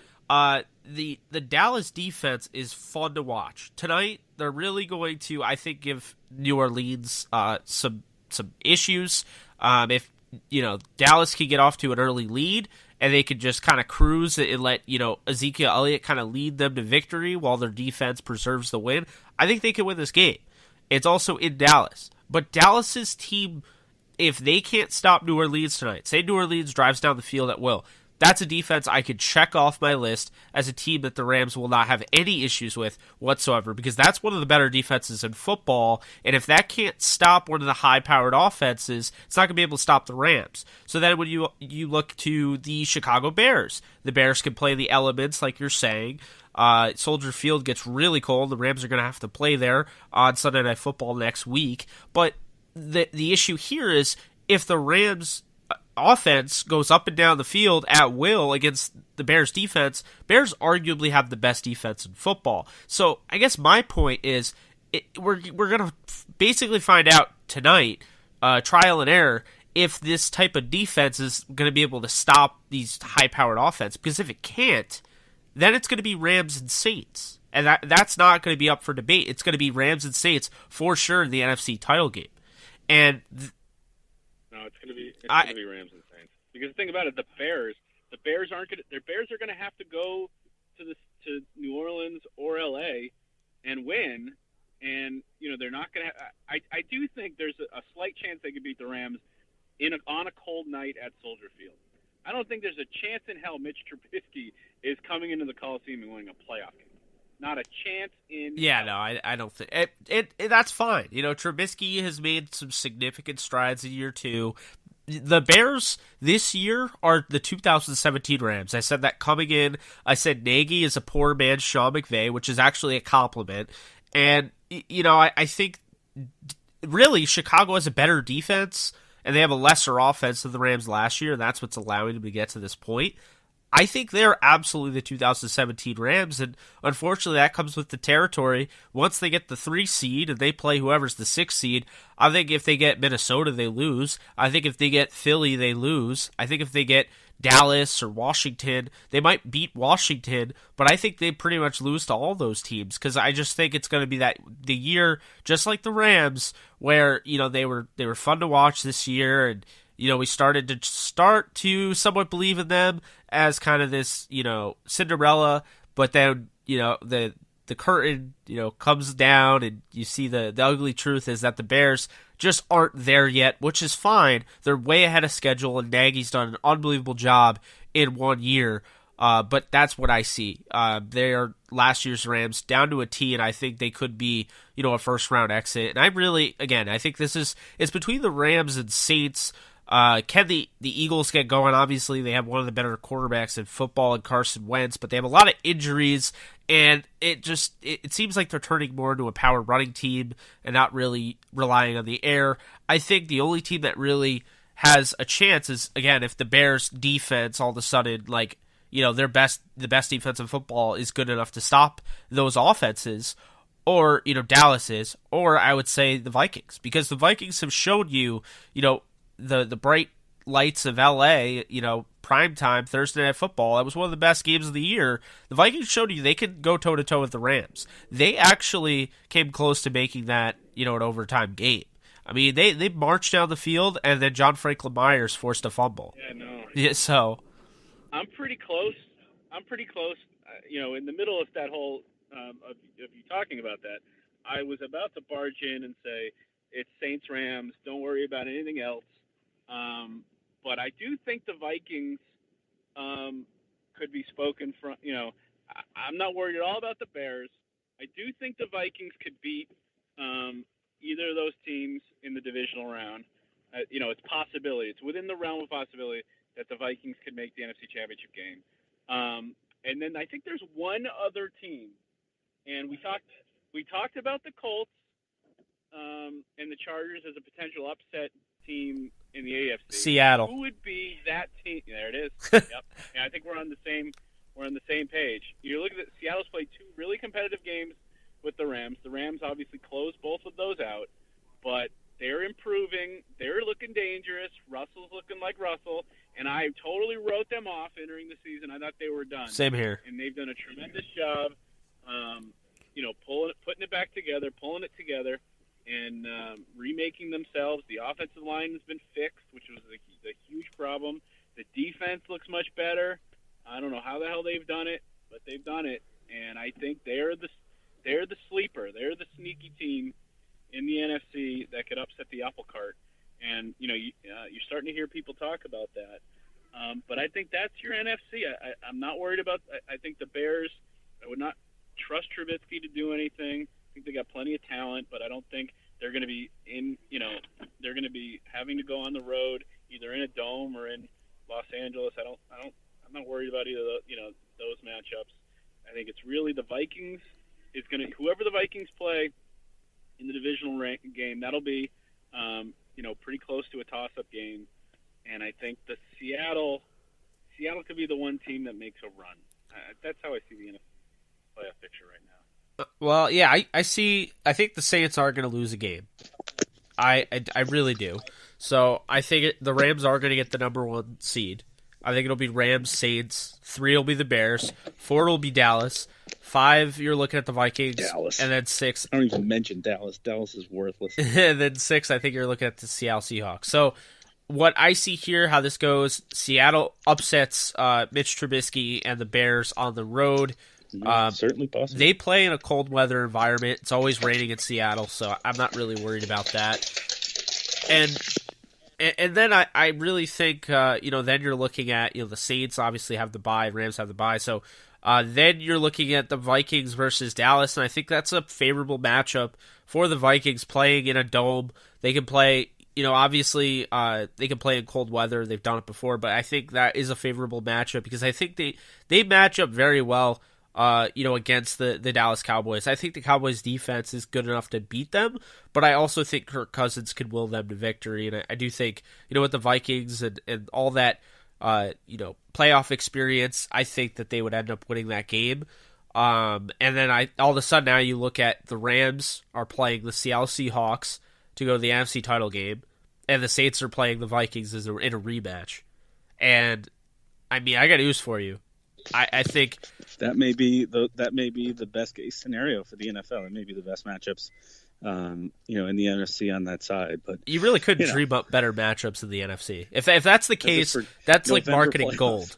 S1: The Dallas defense is fun to watch. Tonight, they're really going to, I think, give New Orleans some issues. If Dallas can get off to an early lead and they could just kind of cruise and let Ezekiel Elliott kind of lead them to victory while their defense preserves the win, I think they can win this game. It's also in Dallas, but Dallas's team, if they can't stop New Orleans tonight, say New Orleans drives down the field at will, that's a defense I could check off my list as a team that the Rams will not have any issues with whatsoever, because that's one of the better defenses in football, and if that can't stop one of the high-powered offenses, it's not going to be able to stop the Rams. So then when you look to the Chicago Bears, the Bears can play the elements, like you're saying. Soldier Field gets really cold. The Rams are going to have to play there on Sunday Night Football next week, but the issue here is if the Rams offense goes up and down the field at will against the Bears defense, Bears arguably have the best defense in football. So I guess my point is we're going to basically find out tonight, trial and error, if this type of defense is going to be able to stop these high-powered offense. Because if it can't, then it's going to be Rams and Saints. And that's not going to be up for debate. It's going to be Rams and Saints for sure in the NFC title game. And
S4: no, it's going to be Rams and Saints. Because the thing about it, the Bears are going to have to go to New Orleans or LA and win. And they're not going to. I do think there's a slight chance they could beat the Rams on a cold night at Soldier Field. I don't think there's a chance in hell Mitch Trubisky is coming into the Coliseum and winning a playoff game. Not a chance in.
S1: Yeah, no, I don't think it. That's fine. Trubisky has made some significant strides in year 2. The Bears this year are the 2017 Rams. I said that coming in. I said Nagy is a poor man's Sean McVay, which is actually a compliment. And I think really Chicago has a better defense. And they have a lesser offense than the Rams last year, and that's what's allowing them to get to this point. I think they're absolutely the 2017 Rams, and unfortunately that comes with the territory. Once they get the 3 seed and they play whoever's the 6 seed, I think if they get Minnesota, they lose. I think if they get Philly, they lose. I think if they get Dallas or Washington, they might beat Washington, but I think they pretty much lose to all those teams because I just think it's going to be the year, just like the Rams, where they were fun to watch this year, and we started to somewhat believe in them as kind of this Cinderella, but then the curtain comes down and you see the ugly truth is that the Bears just aren't there yet, which is fine. They're way ahead of schedule, and Nagy's done an unbelievable job in 1 year. But that's what I see. They are last year's Rams down to a T, and I think they could be, a first-round exit. And I think it's between the Rams and Saints. Can the Eagles get going? Obviously, they have one of the better quarterbacks in football in Carson Wentz, but they have a lot of injuries, and it seems like they're turning more into a power running team and not really relying on the air. I think the only team that really has a chance is, again, if the Bears defense all of a sudden, the best defense in football is good enough to stop those offenses, or, Dallas is, or I would say the Vikings, because the Vikings have shown you, the bright lights of LA, primetime Thursday Night Football. That was one of the best games of the year. The Vikings showed you they could go toe-to-toe with the Rams. They actually came close to making that, an overtime game. I mean, they marched down the field, and then John Franklin Myers forced a fumble.
S4: Yeah, no.
S1: Yeah, so
S4: I'm pretty close. In the middle of that whole of you talking about that, I was about to barge in and say it's Saints Rams. Don't worry about anything else. But I do think the Vikings could be spoken from. I'm not worried at all about the Bears. I do think the Vikings could beat either of those teams in the divisional round. It's possibility. It's within the realm of possibility that the Vikings could make the NFC Championship game. And then I think there's one other team, and we talked about the Colts and the Chargers as a potential upset team in the AFC.
S1: Seattle.
S4: Who would be that team? There it is. Yep. Yeah, I think we're on the same page. You look at it, Seattle's played 2 really competitive games with the Rams. The Rams obviously closed both of those out, but they're improving. They're looking dangerous. Russell's looking like Russell, and I totally wrote them off entering the season. I thought they were done.
S1: Same here.
S4: And they've done a tremendous job, putting it back together, pulling it together, and remaking themselves. The offensive line has been fixed, which was a huge problem. The defense looks much better. I don't know how the hell they've done it, but they've done it, and I think they're the sleeper. They're the sneaky team in the NFC that could upset the apple cart. And you're starting to hear people talk about that. But I think that's your NFC. I'm not worried about. I think the Bears. I would not trust Trubisky to do anything. I think they got plenty of talent, but I don't think they're going to be they're going to be having to go on the road, either in a dome or in Los Angeles. I'm not worried about either of those matchups. I think it's really the Vikings is going to whoever the Vikings play in the divisional game. That'll be pretty close to a toss-up game, and I think the Seattle could be the one team that makes a run. That's how I see the NFL playoff picture right now.
S1: Well, yeah, I think the Saints are going to lose a game. I really do. So I think the Rams are going to get the number 1 seed. I think it'll be Rams, Saints. 3 will be the Bears. 4 will be Dallas. 5, you're looking at the Vikings.
S5: Dallas.
S1: And then 6.
S5: I don't even mention Dallas. Dallas is worthless.
S1: And then 6, I think you're looking at the Seattle Seahawks. So what I see here, how this goes, Seattle upsets Mitch Trubisky and the Bears on the road.
S5: Certainly possible.
S1: They play in a cold weather environment. It's always raining in Seattle, so I'm not really worried about that. And then I really think, then you're looking at, the Saints obviously have the bye, Rams have the bye. So then you're looking at the Vikings versus Dallas, and I think that's a favorable matchup for the Vikings playing in a dome. They can play, obviously they can play in cold weather. They've done it before, but I think that is a favorable matchup because I think they match up very well, against the Dallas Cowboys. I think the Cowboys defense is good enough to beat them, but I also think Kirk Cousins could will them to victory. And I do think, with the Vikings and all that, playoff experience, I think that they would end up winning that game. And then all of a sudden now you look at the Rams are playing the Seattle Seahawks to go to the NFC title game, and the Saints are playing the Vikings in a rematch. And I mean, I got news for you. I think
S5: that may be the best case scenario for the NFL. It may be the best matchups, in the NFC on that side. But
S1: you really could dream up better matchups in the NFC. If that's the case, that's like marketing gold.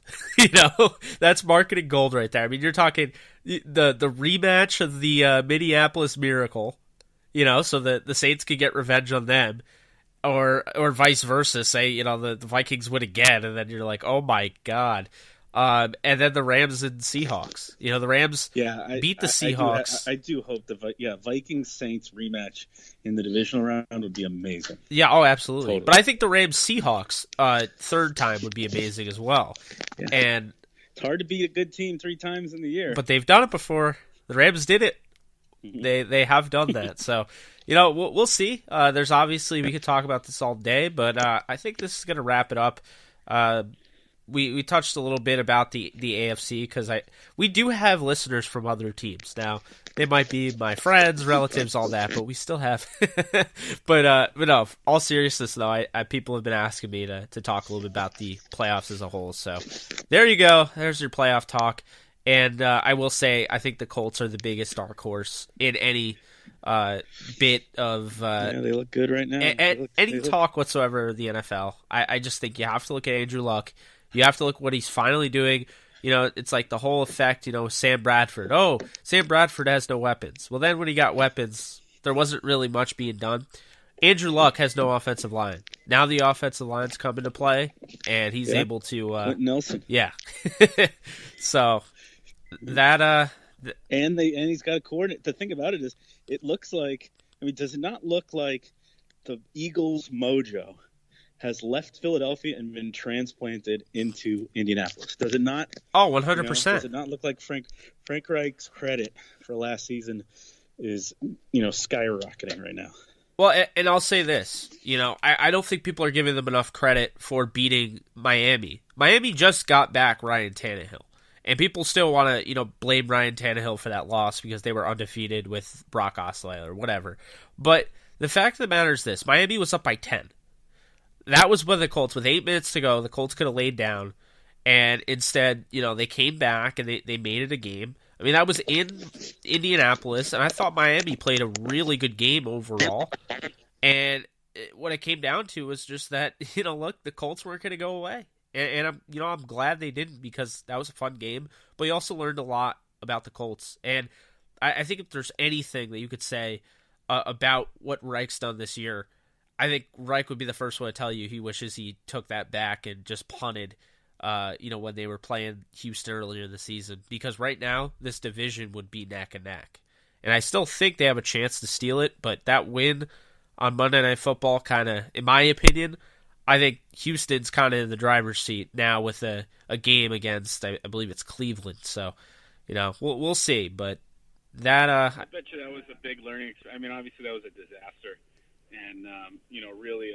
S1: That's marketing gold right there. I mean, you're talking the rematch of the Minneapolis Miracle. So the Saints could get revenge on them, or vice versa. Say the Vikings win again, and then you're like, oh my god. And then the Rams and Seahawks. The Rams beat the Seahawks.
S5: I do hope the Vikings-Saints rematch in the divisional round would be amazing.
S1: Yeah, oh, absolutely.
S5: Totally.
S1: But I think the Rams-Seahawks third time would be amazing as well. Yeah. And
S5: it's hard to beat a good team 3 times in the year.
S1: But they've done it before. The Rams did it. They have done that. So, we'll see. There's obviously, we could talk about this all day, but I think this is going to wrap it up. We touched a little bit about the AFC because we do have listeners from other teams. Now, they might be my friends, relatives, all that, but we still have. but no, all seriousness though, people have been asking me to talk a little bit about the playoffs as a whole. So there you go. There's your playoff talk. And I will say, I think the Colts are the biggest dark horse in any bit of
S5: they look good right now.
S1: Any talk whatsoever of the NFL. I just think you have to look at Andrew Luck. You have to look what he's finally doing. It's like the whole effect, Sam Bradford. Oh, Sam Bradford has no weapons. Well, then when he got weapons, there wasn't really much being done. Andrew Luck has no offensive line. Now the offensive line's come into play, and he's able to...
S5: Quentin Nelson.
S1: Yeah. So, that...
S5: And he's got a coordinate. The thing about it is, it looks like... does it not look like the Eagles' mojo has left Philadelphia and been transplanted into Indianapolis? Does it not?
S1: Oh, 100%.
S5: Does it not look like Frank Reich's credit for last season is, skyrocketing right now?
S1: Well, and I'll say this, I don't think people are giving them enough credit for beating Miami. Miami just got back Ryan Tannehill. And people still want to, blame Ryan Tannehill for that loss because they were undefeated with Brock Osweiler or whatever. But the fact of the matter is this, Miami was up by 10. That was when the Colts, with 8 minutes to go, the Colts could have laid down, and instead, they came back and they made it a game. I mean, that was in Indianapolis, and I thought Miami played a really good game overall. And what it came down to was just that, look, the Colts weren't going to go away. And I'm glad they didn't because that was a fun game. But you also learned a lot about the Colts. And I think if there's anything that you could say about what Reich's done this year, I think Reich would be the first one to tell you he wishes he took that back and just punted, when they were playing Houston earlier in the season. Because right now, this division would be neck and neck. And I still think they have a chance to steal it, but that win on Monday Night Football kind of, in my opinion, I think Houston's kind of in the driver's seat now with a game against, I believe it's Cleveland. So, we'll see. But that...
S4: I bet you that was a big learning experience. I mean, obviously that was a disaster. And, really,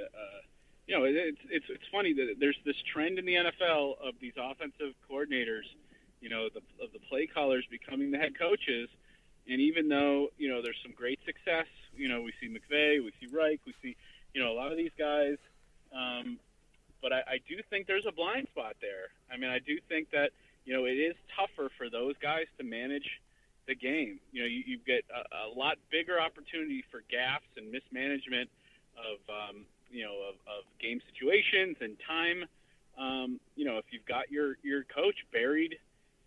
S4: it's funny that there's this trend in the NFL of these offensive coordinators, of the play callers becoming the head coaches. And even though, there's some great success, we see McVay, we see Reich, we see, a lot of these guys, but I do think there's a blind spot there. I mean, I do think that, it is tougher for those guys to manage the game. You get a lot bigger opportunity for gaffes and mismanagement of game situations and time. If you've got your coach buried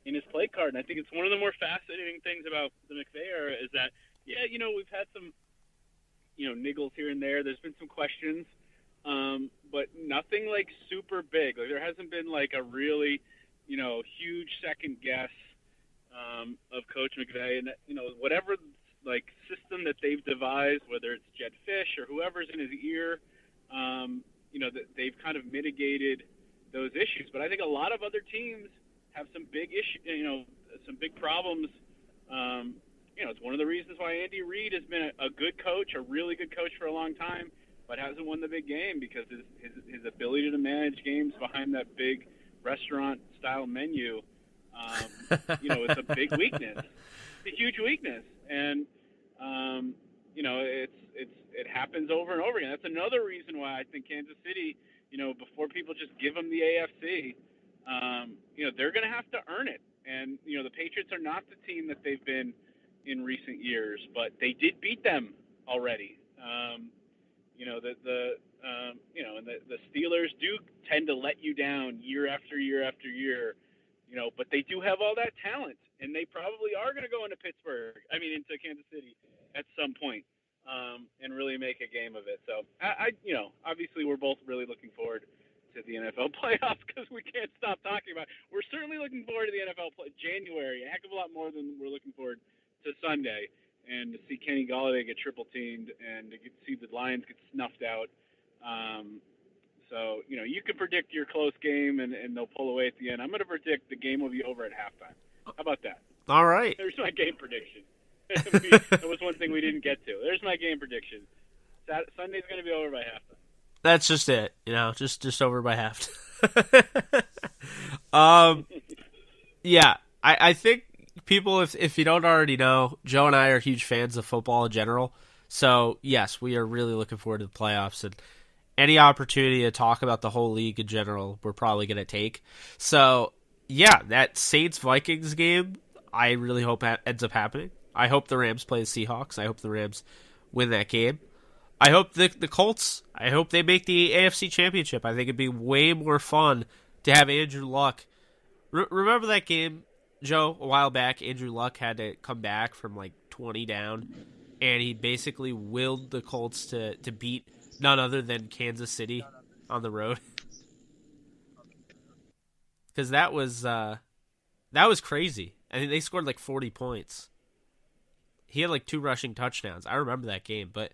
S4: in his play card. And I think it's one of the more fascinating things about the McVay era is that, we've had some, niggles here and there. There's been some questions, but nothing like super big. Like there hasn't been like a really, huge second guess of Coach McVay. And, whatever like system that they've devised, whether it's Jed Fish or whoever's in his ear, that they've kind of mitigated those issues. But I think a lot of other teams have some big some big problems. It's one of the reasons why Andy Reid has been a good coach, a really good coach for a long time, but hasn't won the big game because his ability to manage games behind that big restaurant-style menu, it's a big weakness. It's a huge weakness, and it happens over and over again. That's another reason why I think Kansas City, before people just give them the AFC, they're going to have to earn it. And, the Patriots are not the team that they've been in recent years, but they did beat them already. The Steelers do tend to let you down year after year after year, but they do have all that talent, and they probably are going to go into into Kansas City at some point, and really make a game of it. So obviously we're both really looking forward to the NFL playoffs because we can't stop talking about it. We're certainly looking forward to the NFL January, a heck of a lot more than we're looking forward to Sunday, and to see Kenny Golladay get triple teamed and to see the Lions get snuffed out. So you can predict your close game and they'll pull away at the end. I'm going to predict the game will be over at halftime. How about that?
S1: All right.
S4: There's my game prediction. That was one thing we didn't get to. There's my game prediction. Sunday's going to be over by halftime.
S1: That's just it, just over by half. Yeah, I think people, if you don't already know, Joe and I are huge fans of football in general. So, yes, we are really looking forward to the playoffs. And any opportunity to talk about the whole league in general, we're probably going to take. So, yeah, that Saints-Vikings game, I really hope ends up happening. I hope the Rams play the Seahawks. I hope the Rams win that game. I hope the Colts, I hope they make the AFC Championship. I think it'd be way more fun to have Andrew Luck. Remember that game, Joe, a while back? Andrew Luck had to come back from like 20 down, and he basically willed the Colts to beat none other than Kansas City on the road. Because that was crazy. I think they scored like 40 points. He had like 2 rushing touchdowns. I remember that game, but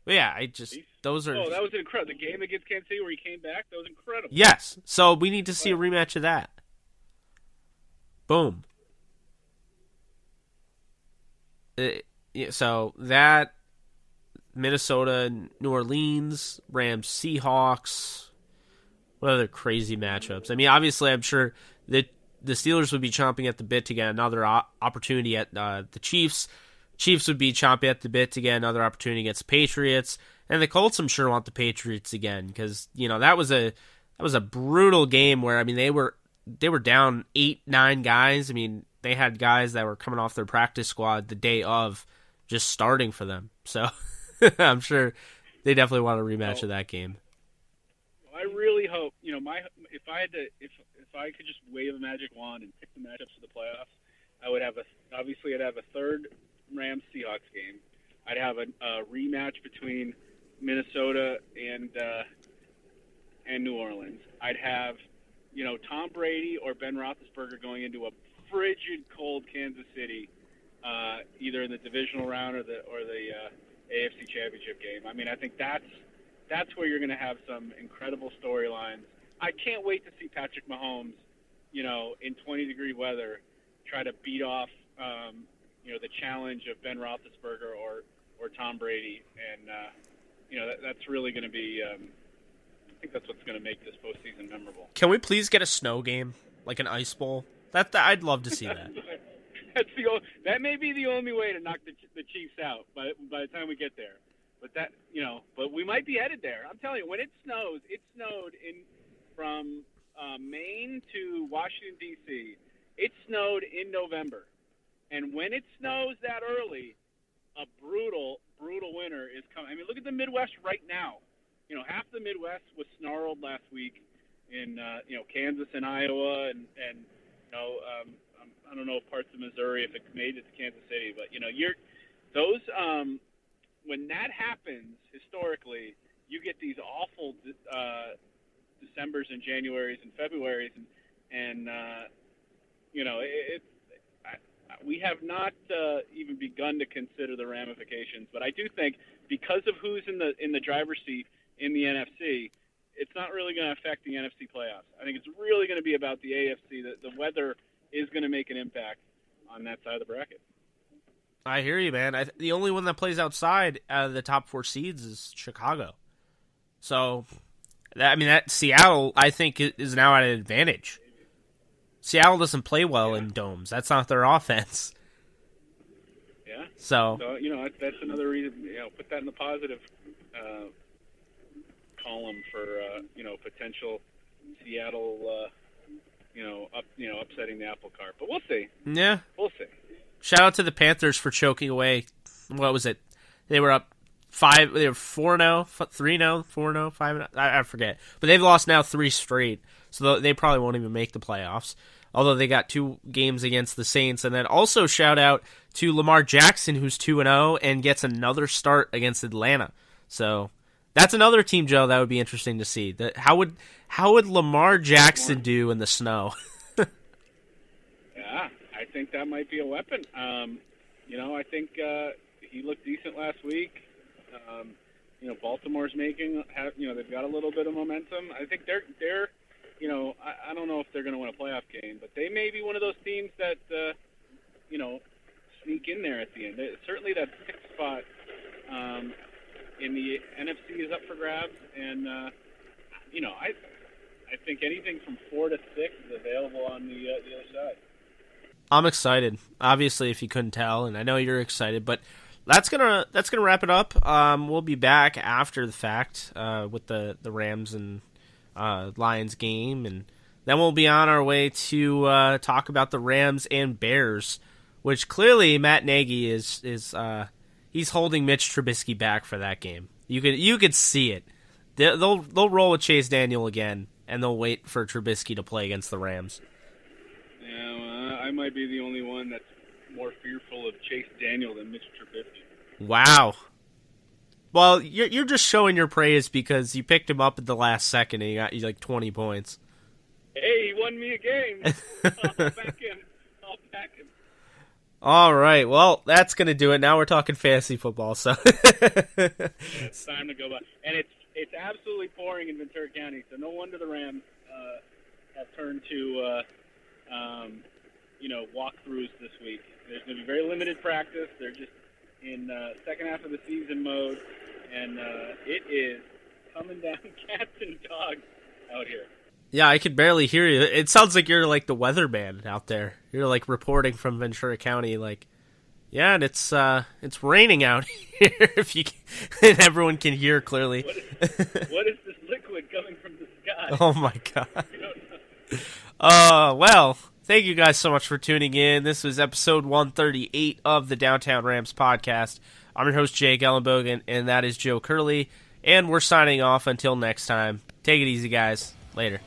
S1: yeah, those are...
S4: Oh, that was incredible. The game against Kansas City where he came back, that was incredible.
S1: Yes, so we need to see a rematch of that. Boom. So that, Minnesota, New Orleans, Rams, Seahawks, what other crazy matchups? I mean, obviously, I'm sure that the Steelers would be chomping at the bit to get another opportunity at the Chiefs. Chiefs would be chomping at the bit to get another opportunity against the Patriots, and the Colts, I'm sure, want the Patriots again because that was a brutal game where they were down 8-9 guys. I mean, they had guys that were coming off their practice squad the day of, just starting for them. So I'm sure they definitely want a rematch of that game.
S4: I really hope if I could just wave a magic wand and pick the matchups for the playoffs, I'd have a third Rams Seahawks game. I'd have a rematch between Minnesota and New Orleans. I'd have Tom Brady or Ben Roethlisberger going into a frigid cold Kansas City, either in the divisional round or the AFC Championship game. I mean, I think that's where you're going to have some incredible storylines. I can't wait to see Patrick Mahomes, in 20-degree weather, try to beat off the challenge of Ben Roethlisberger or Tom Brady, and that's really going to be. I think that's what's going to make this postseason memorable.
S1: Can we please get a snow game, like an ice bowl? That I'd love to see that.
S4: That may be the only way to knock the Chiefs out by the time we get there. But but we might be headed there. I'm telling you, when it snows, it snowed from Maine to Washington, D.C., it snowed in November. And when it snows that early, a brutal winter is coming. I mean, look at the Midwest right now. Half the Midwest was snarled last week in, Kansas and Iowa and I don't know parts of Missouri if it made it to Kansas City, but when that happens historically, you get these awful Decembers and Januaries and Februaries, and we have not even begun to consider the ramifications. But I do think because of who's in the driver's seat in the NFC, it's not really going to affect the NFC playoffs. I think it's really going to be about the AFC. The weather is going to make an impact on that side of the bracket.
S1: I hear you, man. The only one that plays outside of the top 4 seeds is Chicago. So, that Seattle, I think, is now at an advantage. Seattle doesn't play well in domes. That's not their offense.
S4: Yeah.
S1: So
S4: that's another reason. Put that in the positive column for potential Seattle. Upsetting the apple cart. But we'll see.
S1: Yeah.
S4: We'll see.
S1: Shout out to the Panthers for choking away. What was it? They were up 5. They were 4-0, 3-0, 4-0, 5-0. I forget. But they've lost now 3 straight. So they probably won't even make the playoffs. Although they got 2 games against the Saints. And then also shout out to Lamar Jackson, who's 2-0 and gets another start against Atlanta. So that's another team, Joe, that would be interesting to see. How would Lamar Jackson do in the snow?
S4: Yeah, I think that might be a weapon. I think he looked decent last week. Baltimore's they've got a little bit of momentum. I think they're I don't know if they're going to win a playoff game, but they may be one of those teams that sneak in there at the end. Certainly that 6th spot in the NFC is up for grabs, and I think anything from 4 to 6 is available on the other side.
S1: I'm excited. Obviously, if you couldn't tell, and I know you're excited, but that's gonna wrap it up. We'll be back after the fact with the Rams and Lions game, and then we'll be on our way to talk about the Rams and Bears, which clearly Matt Nagy is he's holding Mitch Trubisky back for that game. You could see it. They'll roll with Chase Daniel again, and they'll wait for Trubisky to play against the Rams.
S4: Yeah, well, I might be the only one that's more fearful of Chase Daniel than Mitch Trubisky.
S1: Wow. Well, you're just showing your praise because you picked him up at the last second and he got you like 20 points.
S4: Hey, he won me a game. I'll back him.
S1: All right. Well, that's going to do it. Now we're talking fantasy football. So
S4: it's time to go by. And it's absolutely pouring in Ventura County, so no wonder the Rams have turned to walkthroughs this week. There's going to be very limited practice. They're just in second half of the season mode, and it is coming down cats and dogs out here.
S1: Yeah, I could barely hear you. It sounds like you're like the weatherman out there. You're like reporting from Ventura County, like, yeah, and it's raining out here. And everyone can hear clearly.
S4: What is this liquid coming from the sky?
S1: Oh my god. Well, thank you guys so much for tuning in. This was episode 138 of the Downtown Rams podcast. I'm your host, Jake Ellenbogen, and that is Joe Curley. And we're signing off until next time. Take it easy, guys. Later.